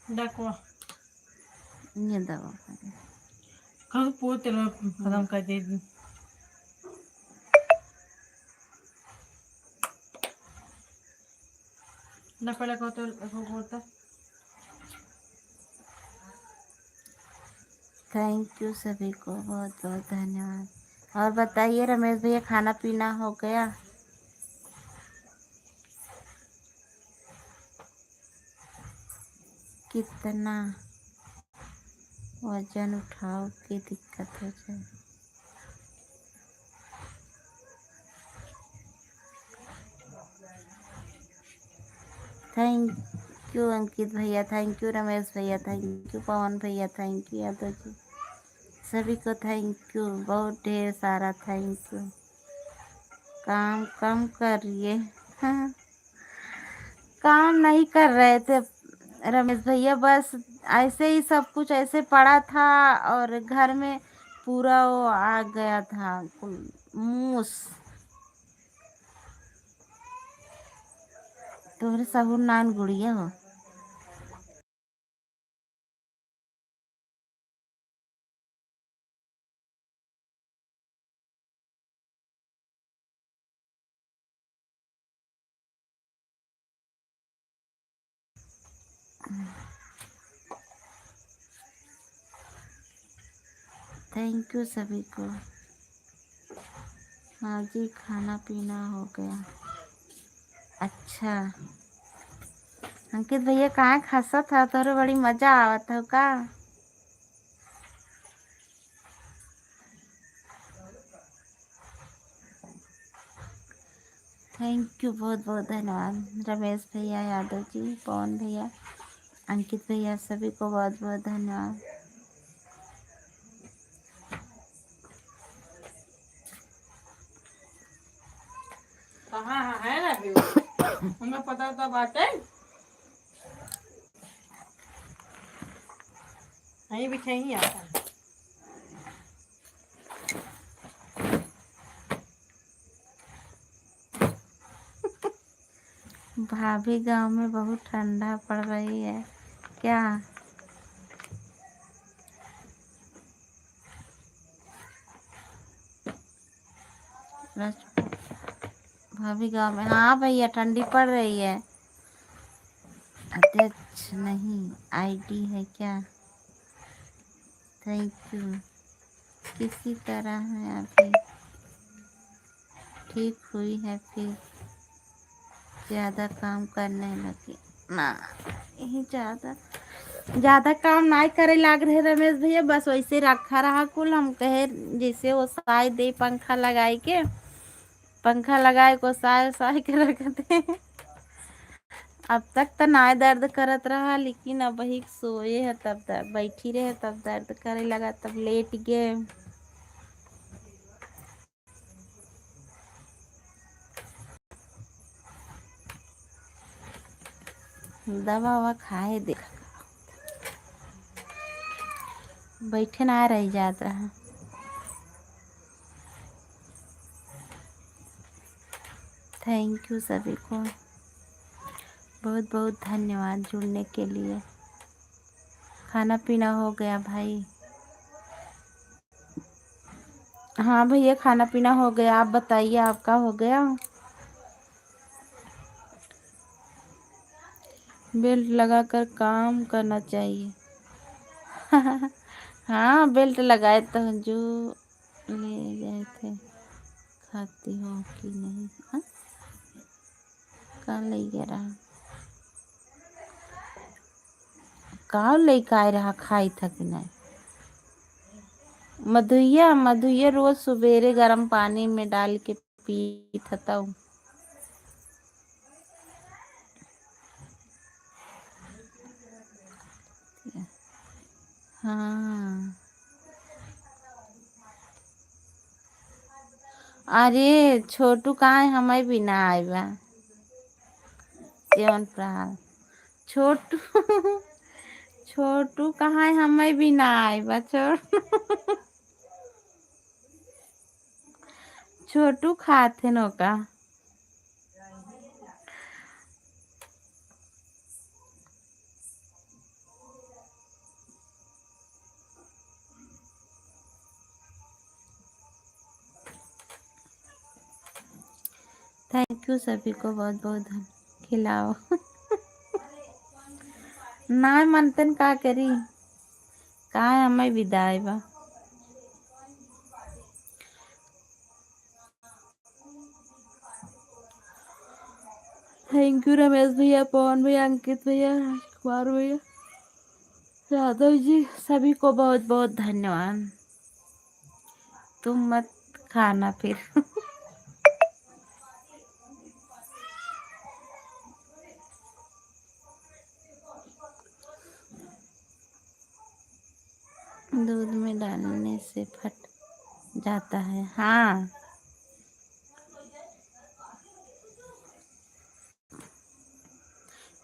डकवा ये दवा कल पूरे तेल खत्म कर दे दी। ना पहले को तो होता। थैंक यू सभी को, बहुत बहुत धन्यवाद। और बताइए रमेश भैया खाना पीना हो गया? कितना वजन उठाओ की दिक्कत हो जाए? थैंक यू अंकित भैया, थैंक यू रमेश भैया, थैंक यू पवन भैया, थैंक यू यादव जी। सभी को थैंक यू, बहुत ढेर सारा थैंक यू। काम कम करिए। हाँ, काम नहीं कर रहे थे, रमेश भैया बस ऐसे ही सब कुछ ऐसे पड़ा था और घर में पूरा वो आ गया था मूस। तोहरे सबूर नान गुड़िया हो। थैंक यू सभी को। हाँ जी खाना पीना हो गया। अच्छा अंकित भैया कहाँ खसा था तोरे बड़ी मजा आवत हो का। थैंक यू बहुत बहुत धन्यवाद रमेश भैया यादव जी पवन भैया अंकित भैया सभी को बहुत बहुत धन्यवाद। कहाँ है ना भी हमें पता तो बात है। नहीं भी नहीं आता है। भाभी गांव में बहुत ठंडा पड़ रही है क्या। भाभी गांव में हाँ भैया ठंडी पड़ रही है। अध्यक्ष नहीं आईडी है क्या। Thank you. किसी तरह है अभी ठीक हुई है फिर ज़्यादा काम करने लगी ना। यही ज़्यादा काम नहीं करे लाग रहे रमेश भैया बस वैसे रखा रहा कुल हम कहे जैसे वो साय दे पंखा लगाए को साय साय के रख दे। अब तक तो नाय दर्द करत रहा लेकिन अब वही सोए है तब दर्द बैठी रहे तब दर्द करे लगा तब लेट गए। दवा ववा खाए देख बैठे ना रह जात रहा। थैंक यू सभी को बहुत बहुत धन्यवाद जुड़ने के लिए। खाना पीना हो गया भाई। हाँ भैया खाना पीना हो गया आप बताइए आपका हो गया। बेल्ट लगाकर काम करना चाहिए। हाँ बेल्ट लगाए तो जो ले गए थे खाती हो कि नहीं। हाँ कहाँ ले गया रहा कहाँ ले आए रहा खाई था कि नहीं। मधुइया रोज सवेरे गर्म पानी में डाल के पी था। हाँ अरे छोटू कहाँ है हमें भी ना आए बा जीवन प्रहार छोटू छोटू कहाँ है हमें भी ना आए बा छोटू खाते नो का। थैंक यू सभी को बहुत बहुत खिलाओ। ना मनतन का करी कहाँ हमें विदाई बा। थैंक यू रमेश भैया पवन भैया अंकित भैया कुमार भैया यादव जी सभी को बहुत बहुत धन्यवाद। तुम मत खाना फिर। दूध में डालने से फट जाता है हाँ।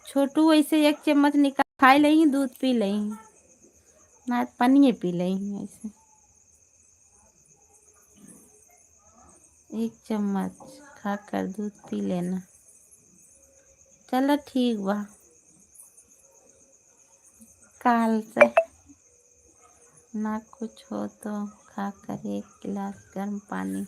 छोटू वैसे एक चम्मच निकाल खाई लही दूध पी लही ना पानी पी लही ऐसे 1 चम्मच खाकर दूध पी लेना। चलो ठीक बा काल से ना कुछ हो तो खाकर 1 गिलास गर्म पानी।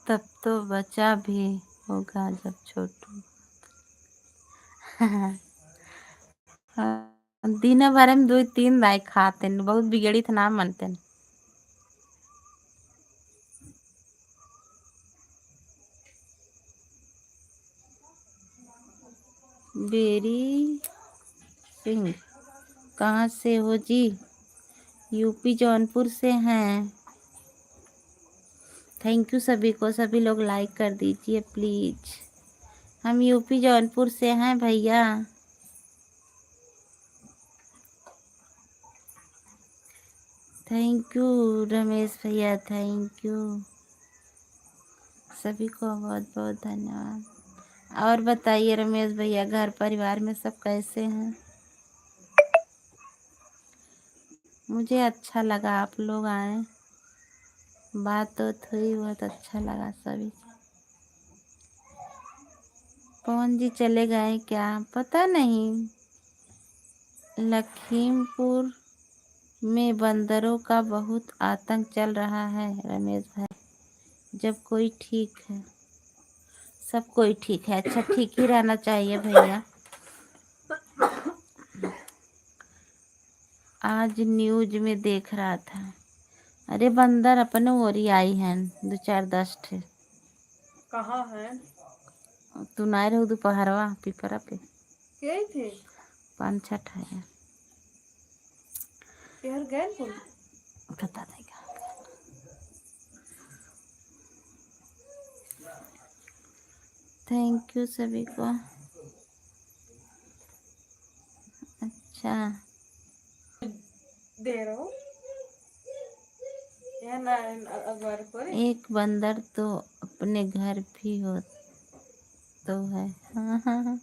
तब तो बचा भी होगा जब छोटू दिन भर में 2-3 दाई खाते न बहुत बिगड़ी थ ना मनते न। बेरी सिंह कहाँ से हो जी? यूपी जौनपुर से हैं। थैंक यू सभी को, सभी लोग लाइक कर दीजिए प्लीज। हम यूपी जौनपुर से हैं भैया। थैंक यू रमेश भैया, थैंक यू सभी को बहुत बहुत धन्यवाद। और बताइए रमेश भैया घर परिवार में सब कैसे हैं? मुझे अच्छा लगा आप लोग आए, बात तो हुई, बहुत अच्छा लगा सभी। पवन जी चले गए क्या पता नहीं। लखीमपुर में बंदरों का बहुत आतंक चल रहा है रमेश भाई। जब कोई ठीक है सब कोई ठीक है। अच्छा ठीक ही रहना चाहिए भैया। आज न्यूज में देख रहा था। अरे बंदर अपने ओरी आई हैं 2-4-10 ठे। कहाँ है? तू नहीं रहो दोपहरवा पिपरा पे गए थे 5-6 ठे यार गए थे। पता नहीं कहाँ गए। थैंक यू सभी को। अच्छा दे रहो यार ना अखबार पर एक बंदर तो अपने घर भी हो तो है। हाँ हाँ हाँ।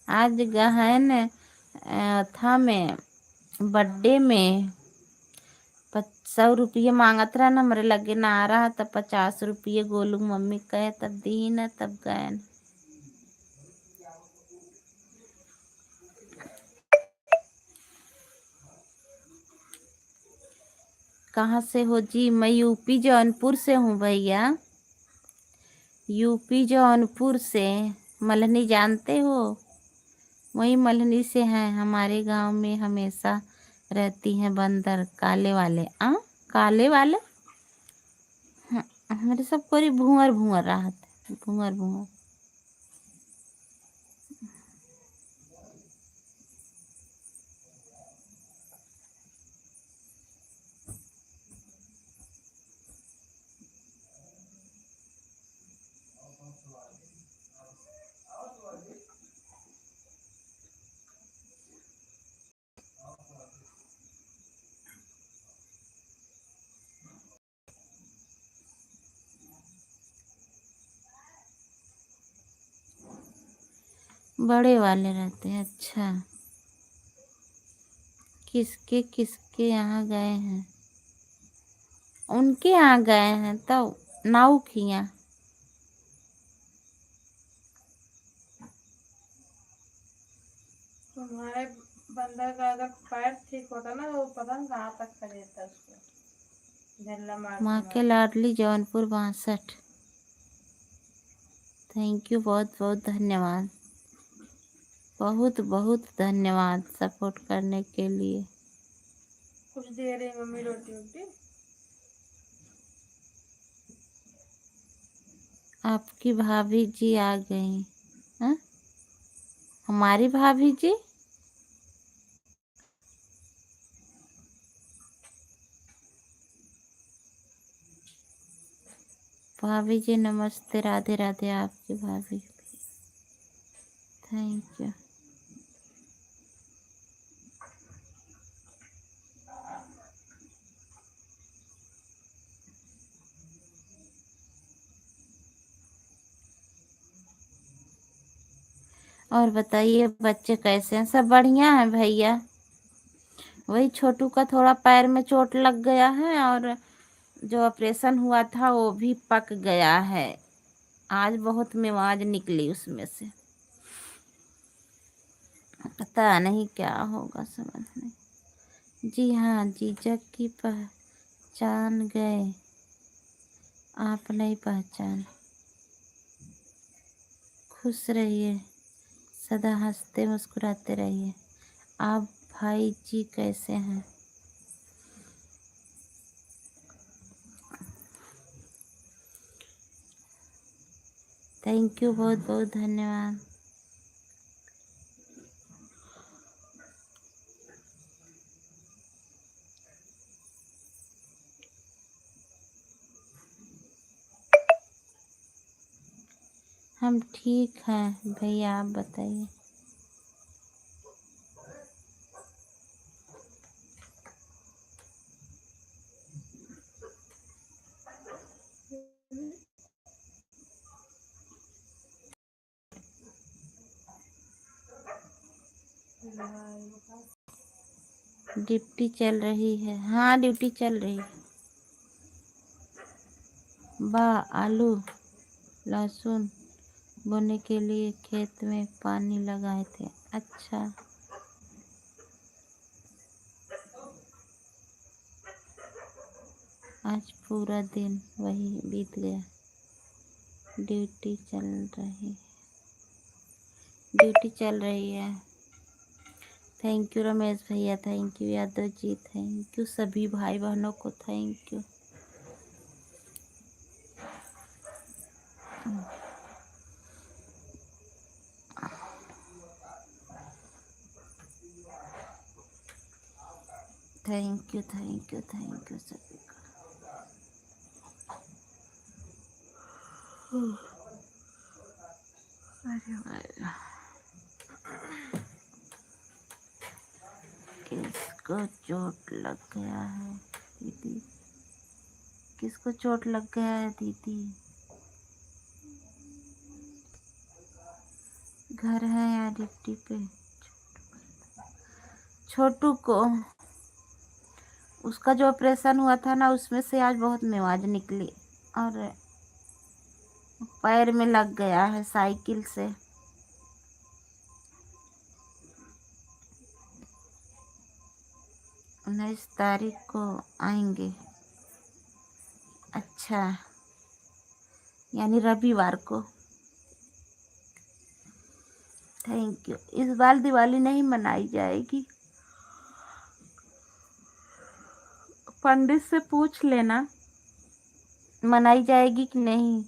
आज गहन था में बर्थडे में 100 रुपये मांगत रहा न, हमरे लगे ना आ रहा तब 50 रुपये गोलू मम्मी कहे तब दी न तब गए न। कहाँ से हो जी? मैं यूपी जौनपुर से हूँ भैया। यूपी जौनपुर से। मल्हनी जानते हो? वही मल्हनी से हैं। हमारे गांव में हमेशा रहती हैं बंदर काले वाले। काले वाले हमारे सब कोई भूअर भूअर रहते भूअर भूअर। बड़े वाले रहते हैं। अच्छा किसके किसके यहाँ गए हैं? उनके यहाँ गए हैं तो नाव किया। तुम्हारे बंदर का अगर पैर ठीक होता ना वो पता नहीं कहाँ तक कर देता उसको झल्ला माँ मारते के मारते। लाडली जौनपुर 62। थैंक यू बहुत बहुत धन्यवाद। बहुत बहुत धन्यवाद सपोर्ट करने के लिए। कुछ दे रही मम्मी रोटी वोटी। आपकी भाभी जी आ गई। हाँ हमारी भाभी जी भाभी जी नमस्ते राधे राधे। आपकी भाभी भी थैंक यू। और बताइए बच्चे कैसे हैं? सब बढ़िया है भैया। वही छोटू का थोड़ा पैर में चोट लग गया है, और जो ऑपरेशन हुआ था वो भी पक गया है। आज बहुत मिवाज निकली उसमें से। पता नहीं क्या होगा, समझ नहीं। जी हाँ, जीजक की पहचान गए, आप नहीं पहचान। खुश रहिए, सदा हंसते मुस्कुराते रहिए। आप भाई जी कैसे हैं? थैंक यू, बहुत बहुत धन्यवाद। हम ठीक हैं भैया, आप बताइए। ड्यूटी चल रही है? हाँ, ड्यूटी चल रही है। आलू लहसुन बोने के लिए खेत में पानी लगाए थे। अच्छा, आज पूरा दिन वही बीत गया। ड्यूटी चल रही ड्यूटी चल रही है। थैंक यू रमेश भैया, thank you Yadav ji, thank you सभी भाई बहनों को, thank you. Thank you thank you thank you सभी को। अरे वाह, किसको चोट लग गया है दीदी? किसको चोट लग गया है दीदी? घर है या ड्यूटी पे? छोटू को, उसका जो ऑपरेशन हुआ था ना, उसमें से आज बहुत मिवाज निकली, और पैर में लग गया है साइकिल से। 19 तारीख को आएंगे। अच्छा, यानी रविवार को। Thank you. इस बार दिवाली नहीं मनाई जाएगी, पंडित से पूछ लेना मनाई जाएगी कि नहीं।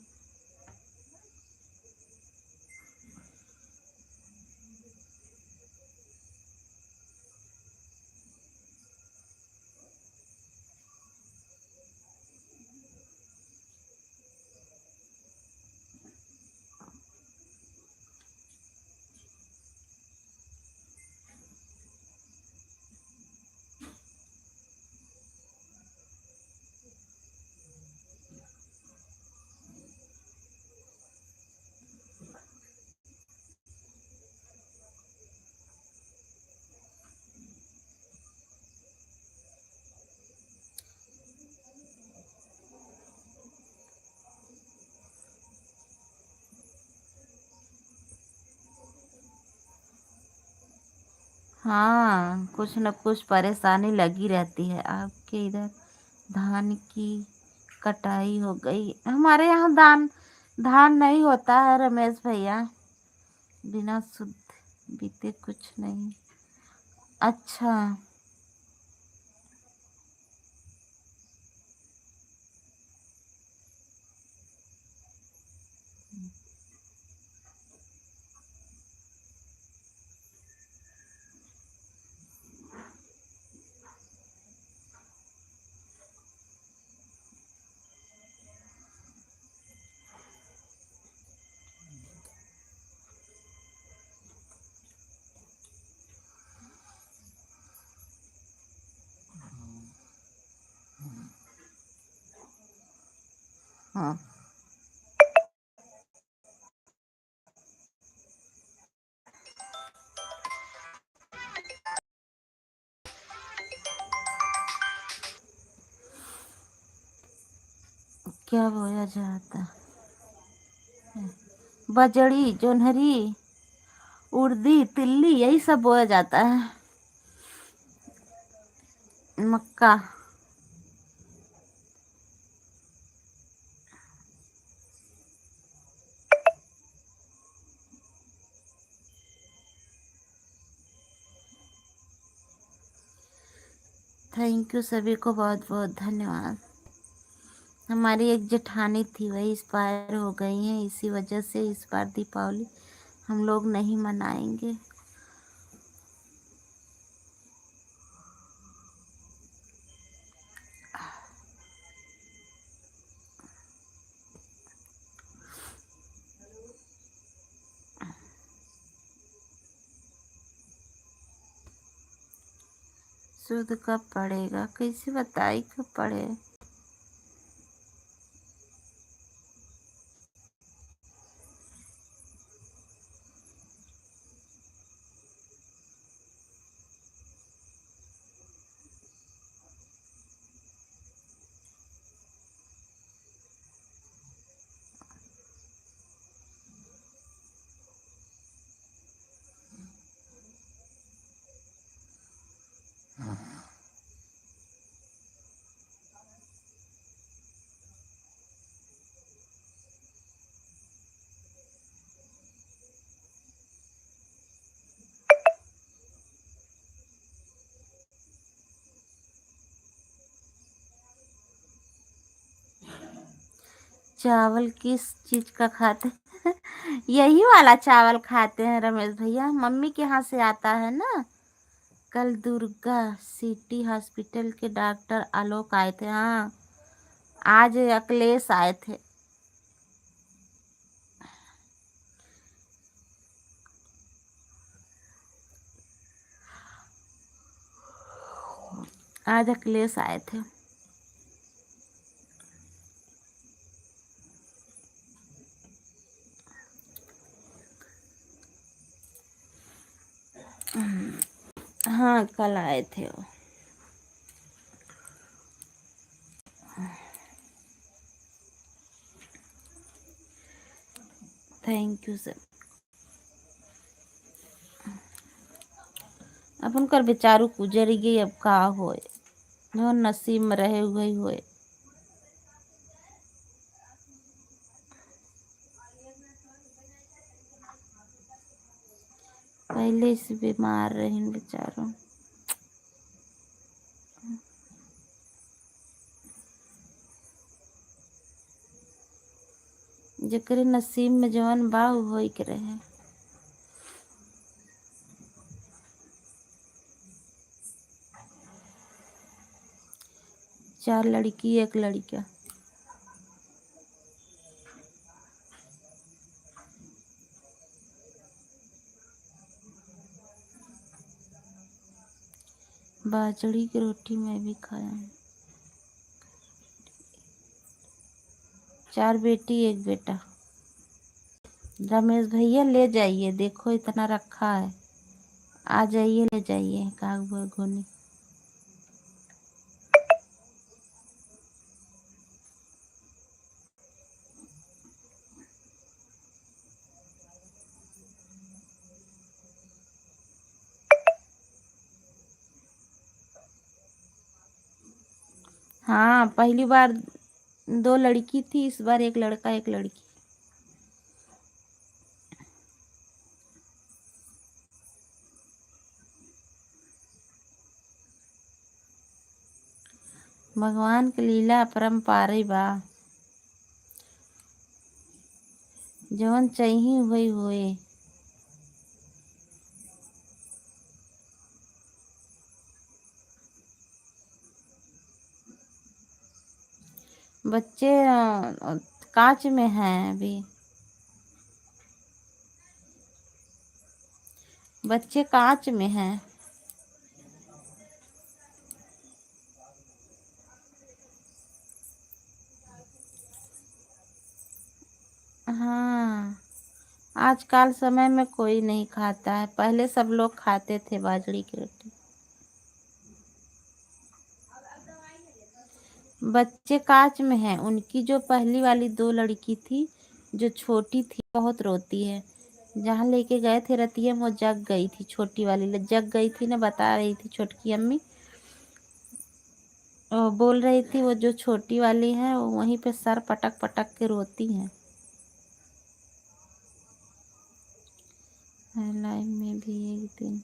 हाँ, कुछ न कुछ परेशानी लगी रहती है। आपके इधर धान की कटाई हो गई? हमारे यहाँ धान नहीं होता है रमेश भैया, बिना शुद्ध बीते कुछ नहीं। अच्छा, हाँ, क्या बोया जाता? बजड़ी, जोन्हरी, उड़दी, तिल्ली, यही सब बोया जाता है। मक्का। थैंक यू, सभी को बहुत बहुत धन्यवाद। हमारी एक जेठानी थी, वही एक्सपायर हो गई हैं, इसी वजह से इस बार दीपावली हम लोग नहीं मनाएंगे। सूद कब पड़ेगा? कैसे बताई कब पड़े? चावल किस चीज का खाते हैं? यही वाला चावल खाते हैं रमेश भैया, मम्मी के यहाँ से आता है ना। कल दुर्गा सिटी हॉस्पिटल के डॉक्टर आलोक आए थे। हाँ, आज अखिलेश आए थे। आज अखिलेश आए थे। हाँ, कल आए थे वो। Thank you sir. अब उनकर बेचारू गुजर गई, अब का होए, जो नसीब में रहे हुए ही होए। पहले से बीमार रही बेचारों। जेकरे नसीब में जवन बा उ होई के रहे। चार लड़की एक लड़का। बाजड़ी की रोटी मैं भी खाया हूँ। 4 बेटी 1 बेटा। रमेश भैया ले जाइए, देखो इतना रखा है, आ जाइए ले जाइए काग गोनी। हाँ, पहली बार 2 लड़की थी, इस बार 1 लड़का 1 लड़की। भगवान के लीला अपरंपार बा, जवन चाहिए वही होए। बच्चे कांच में हैं अभी। बच्चे कांच में हैं। हाँ, आजकल समय में कोई नहीं खाता है, पहले सब लोग खाते थे बाजरी की रोटी। बच्चे कांच में हैं। उनकी जो पहली वाली 2 लड़की थी, जो छोटी थी, बहुत रोती है। जहाँ लेके गए थे रतिया में वो जग गई थी, छोटी वाली जग गई थी ना, बता रही थी छोटकी अम्मी। वो बोल रही थी वो जो छोटी वाली है वो वहीं पे सर पटक पटक के रोती है। लाइफ में भी एक दिन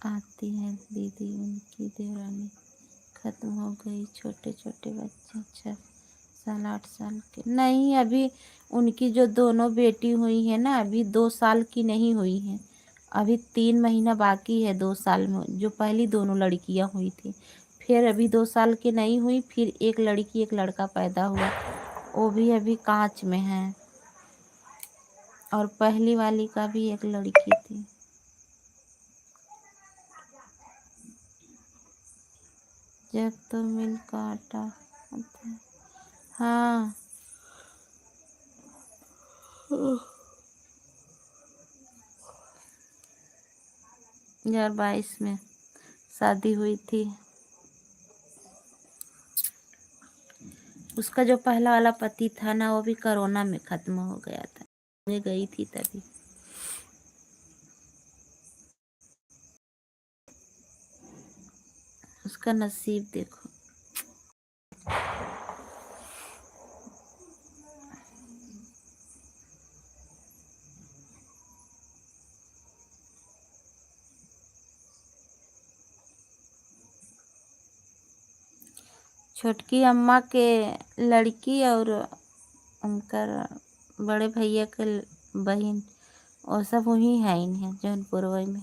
आती है दीदी, उनकी देवरानी खत्म हो गई। छोटे छोटे बच्चे 6 साल 8 साल के नहीं, अभी उनकी जो दोनों बेटी हुई है ना, अभी 2 साल की नहीं हुई है, अभी 3 महीना बाकी है 2 साल में। जो पहली दोनों लड़कियां हुई थी, फिर अभी 2 साल की नहीं हुई, फिर एक लड़की एक लड़का पैदा हुआ, वो भी अभी कांच में है। और पहली वाली का भी एक लड़की थी। जब तो मिल का आटा होता है। हाँ 2022 में शादी हुई थी। उसका जो पहला वाला पति था ना, वो भी कोरोना में खत्म हो गया था, मैं गई थी तभी। उसका नसीब देखो। छोटकी अम्मा के लड़की और उनकर बड़े भैया के बहन, वो सब वही है इन्हें जौनपुर में।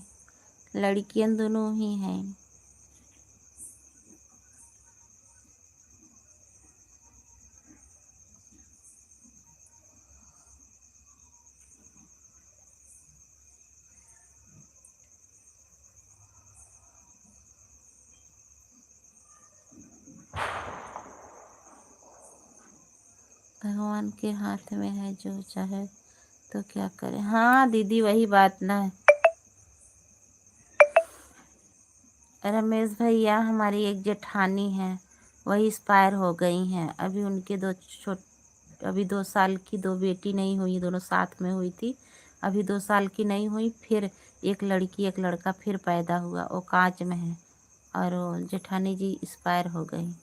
लड़कियां दोनों ही हैं। भगवान के हाथ में है, जो चाहे तो क्या करे। हाँ दीदी वही बात ना है। रमेश भैया हमारी एक जेठानी है, वही एक्सपायर हो गई हैं। अभी उनके अभी 2 साल की 2 बेटी नहीं हुई, दोनों साथ में हुई थी। अभी 2 साल की नहीं हुई, फिर एक लड़की एक लड़का फिर पैदा हुआ, वो कांच में है। और वो जेठानी जी एक्सपायर हो गई।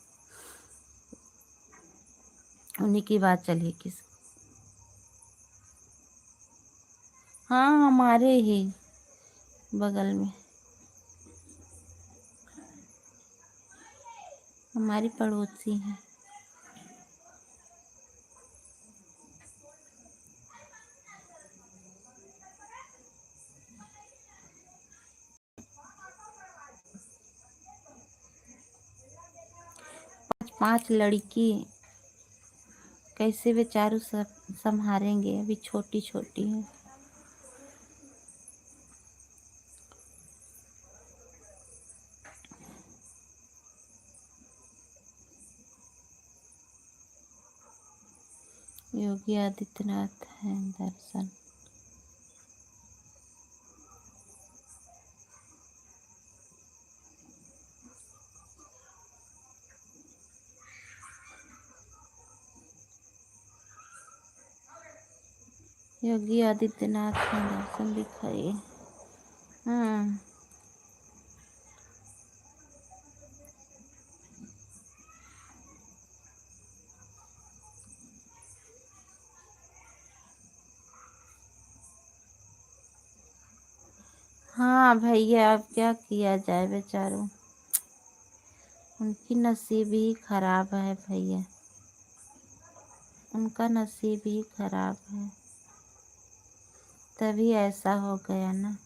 उन्हीं की बात चली किस। हाँ हमारे ही बगल में, हमारी पड़ोसी हैं। पांच लड़की कैसे बेचारू सब संभालेंगे, अभी छोटी छोटी है। योगी आदित्यनाथ हैं दर्शन। योगी आदित्यनाथ हैं दर्शन दिखाइए। हम्म। हाँ भैया, अब क्या किया जाए बेचारों, उनकी नसीब ही खराब है भैया, उनका नसीब ही खराब है, तभी ऐसा हो गया ना।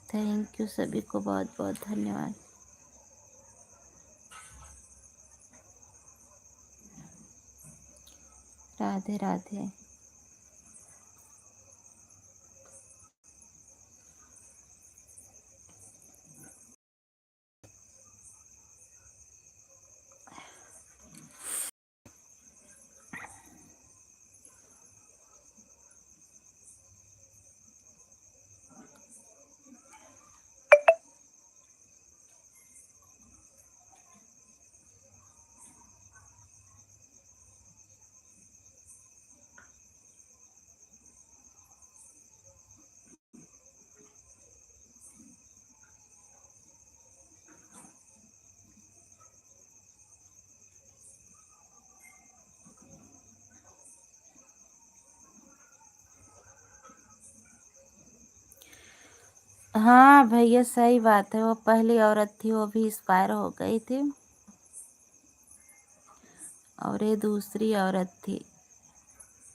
थैंक यू, सभी को बहुत बहुत धन्यवाद। राधे राधे। हाँ भैया सही बात है, वो पहली औरत थी वो भी एक्सपायर हो गई थी और ये दूसरी औरत थी।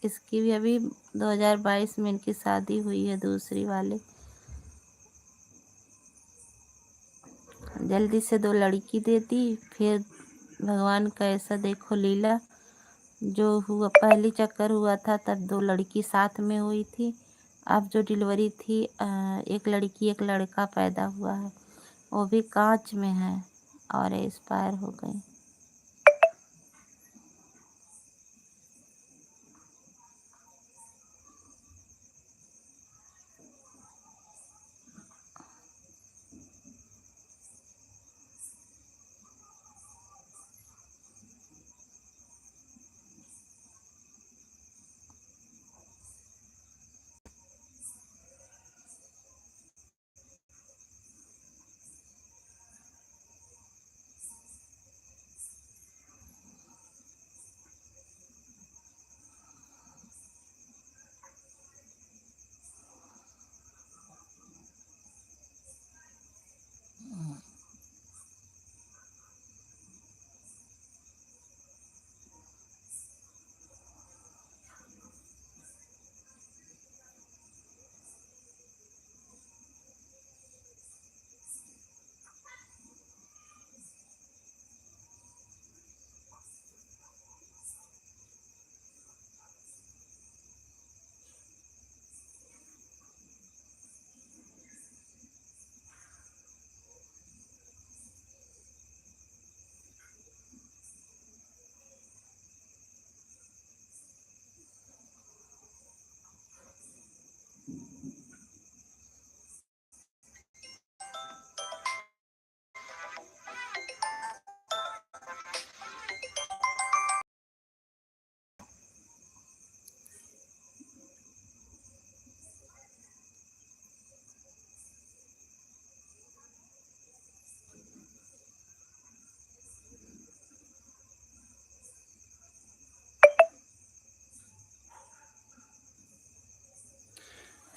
इसकी भी अभी 2022 में इनकी शादी हुई है दूसरी वाले। जल्दी से 2 लड़की दे दी, फिर भगवान का ऐसा देखो लीला, जो हुआ पहली चक्कर हुआ था तब 2 लड़की साथ में हुई थी। अब जो डिलीवरी थी 1 लड़की 1 लड़का पैदा हुआ है, वो भी कांच में है और एक्सपायर हो गई।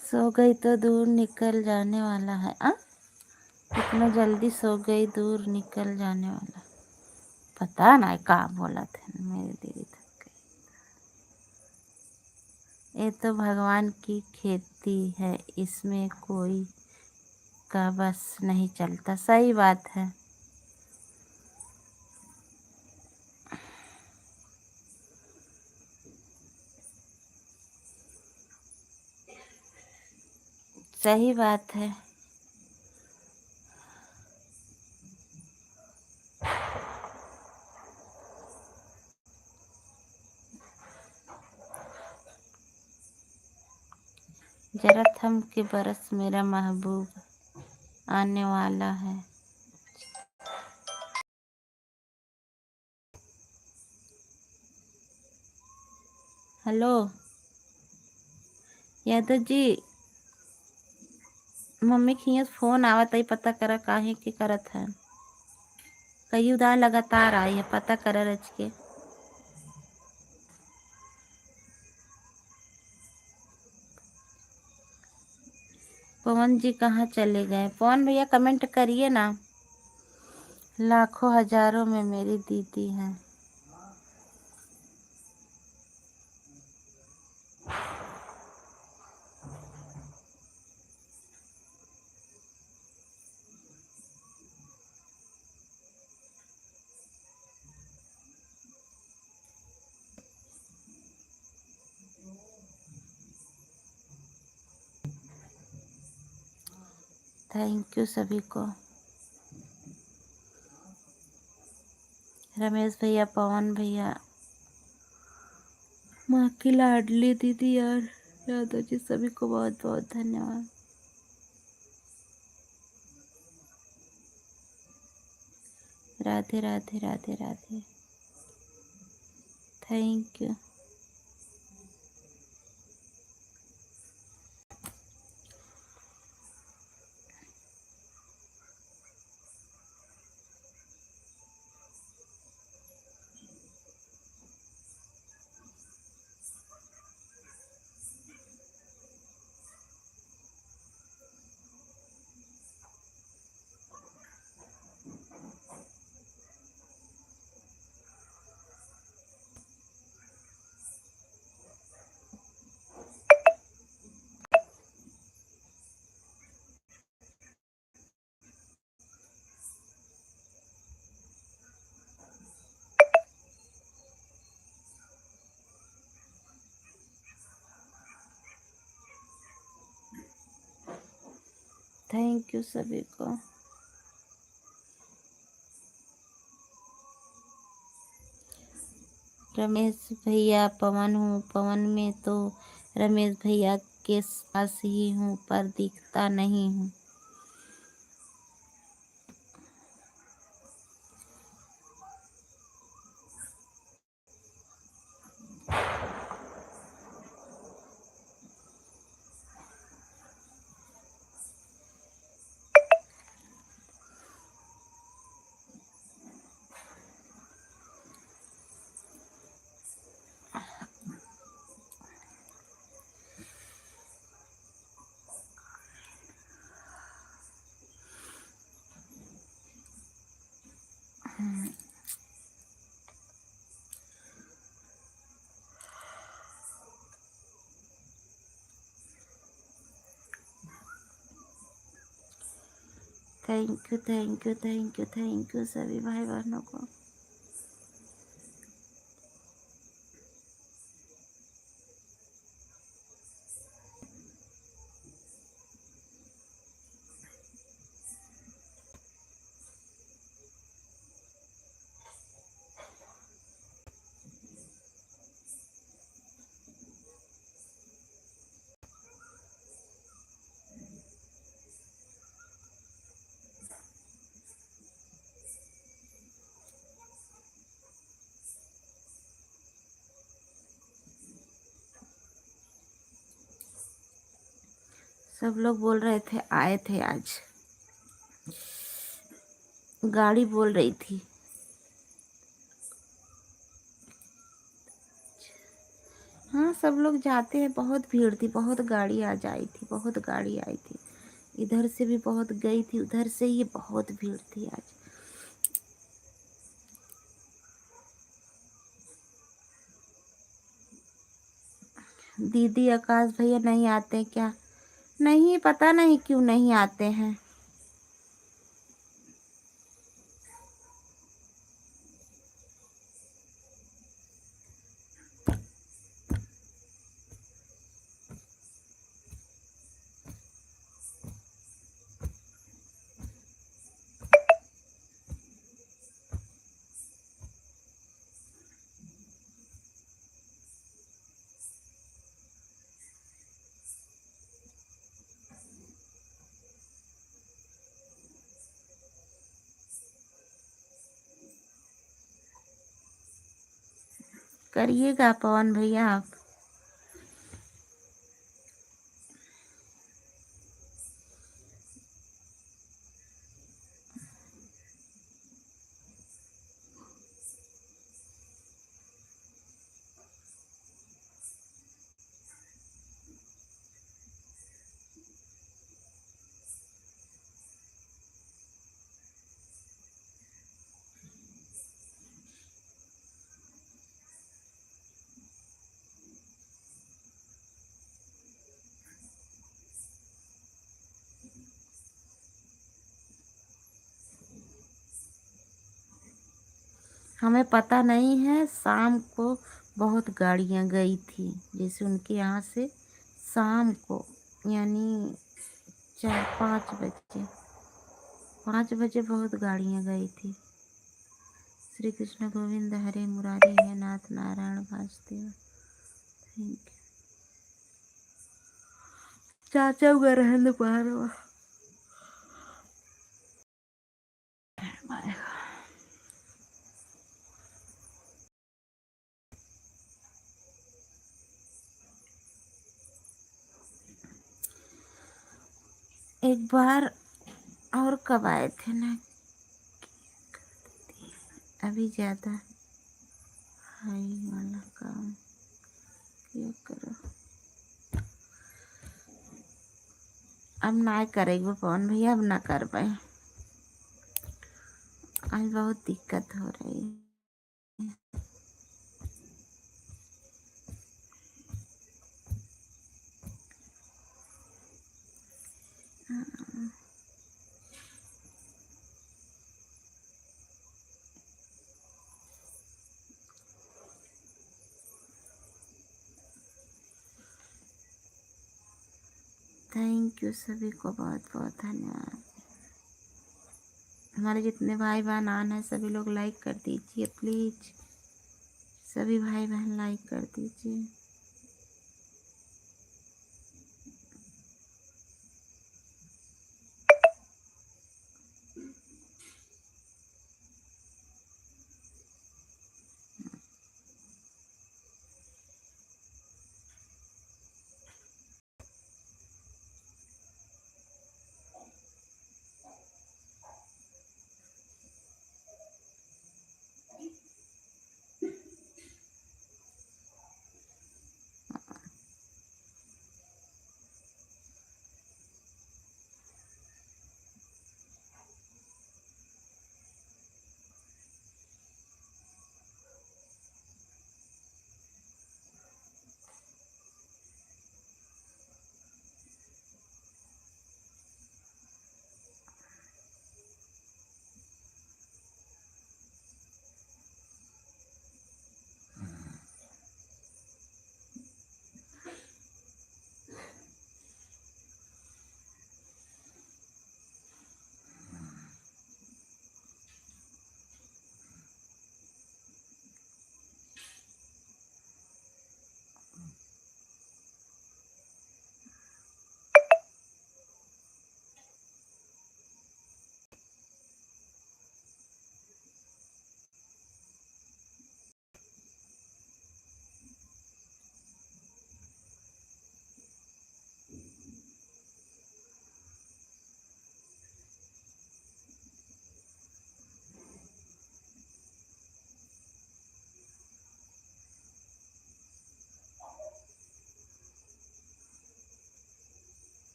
सो गई तो दूर निकल जाने वाला है। इतना जल्दी सो गई दूर निकल जाने वाला, पता ना क्या बोला था मेरी दीदी थक गई। ये तो भगवान की खेती है, इसमें कोई का बस नहीं चलता। सही बात है। सही बात है। जरा थम के बरस मेरा महबूब आने वाला है। हेलो यादव जी, मम्मी के हियां से फोन आवत है, पता करा काहे के करत है। कई उधार लगातार आई है, पता करा रच के। पवन जी कहाँ चले गए? पवन भैया कमेंट करिए ना। लाखों हजारों में मेरी दीदी है। थैंक यू सभी को। रमेश भैया, पवन भैया, माँ की लाडली दीदी और यादव जी, सभी को बहुत बहुत धन्यवाद। Radhe Radhe Radhe Radhe. Thank you. Thank you सभी को। रमेश भैया, पवन हूँ। पवन में तो रमेश भैया के पास ही हूँ, पर दिखता नहीं हूँ। Thank you thank you thank you thank you सभी भाई बहनों को। सब लोग बोल रहे थे आए थे आज, गाड़ी बोल रही थी। हाँ, सब लोग जाते हैं। बहुत भीड़ थी, बहुत गाड़ी आज आई थी, बहुत गाड़ी आई थी। इधर से भी बहुत गई थी, उधर से ही बहुत भीड़ थी आज। दीदी, आकाश भैया नहीं आते क्या? नहीं, पता नहीं क्यों नहीं आते हैं। करिएगा पवन भैया आप। हमें पता नहीं है, शाम को बहुत गाड़ियां गई थी, जैसे उनके यहाँ से शाम को, यानी 5 बजे। 5 बजे बहुत गाड़ियाँ गई थी। श्री कृष्ण गोविंद हरे मुरारी है नाथ नारायण वासुदेव। थैंक यू चाचा उगा रहने पार। एक बार और कब आए थे ना, अभी ज़्यादा हाई वाला काम क्या करो। अब ना करेगी पवन भैया, अब ना कर पाए। आज बहुत दिक्कत हो रही है। थैंक यू सभी को बहुत बहुत धन्यवाद। हमारे जितने भाई बहन आन हैं सभी लोग लाइक कर दीजिए प्लीज। सभी भाई बहन लाइक कर दीजिए।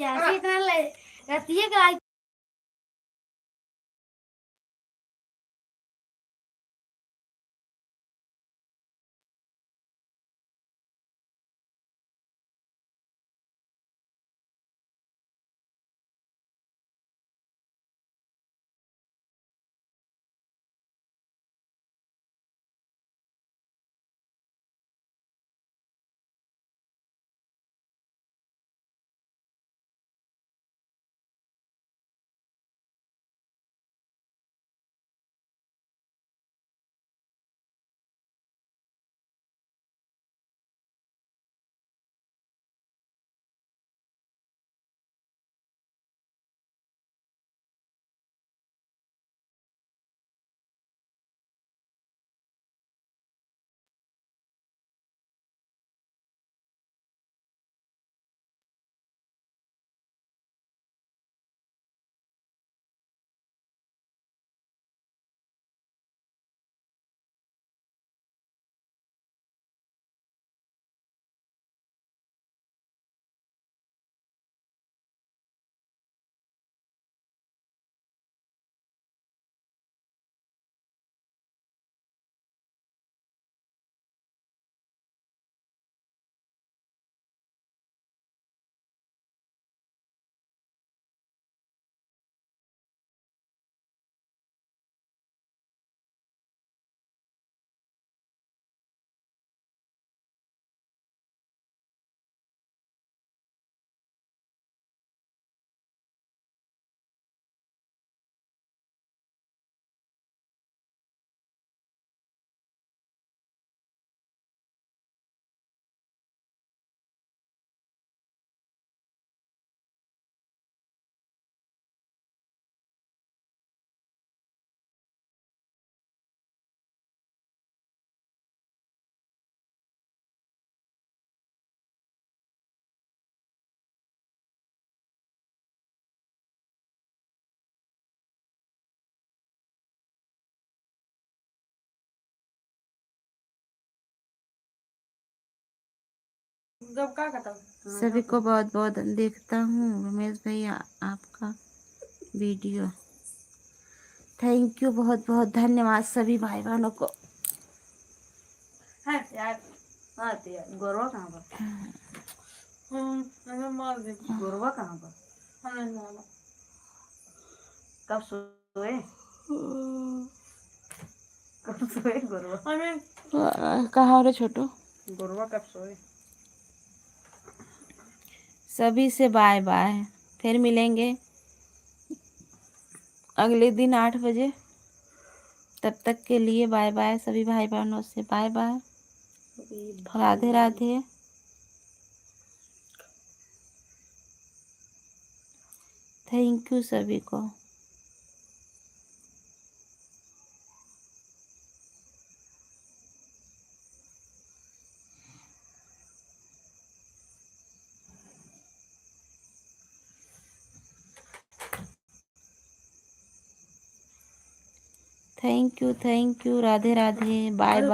चाची इतना रहती है कि जब का कहता सभी को बहुत बहुत देखता हूँ रमेश भैया आपका वीडियो। थैंक यू, बहुत बहुत धन्यवाद सभी भाई बहनों को। है यार। हाँ तो यार गोरवा कहाँ पर? हमें मार दे। गोरवा कहाँ पर? हमें मारा। कब सोए? कब सोए गोरवा? हमें कहाँ हो रे छोटू? गोरवा कब सोए? सभी से बाय बाय, फिर मिलेंगे अगले दिन 8 बजे। तब तक के लिए बाय बाय सभी भाई बहनों से, bye bye, Radhe Radhe. Thank you सभी को। Thank you, Radhe Radhe, bye bye.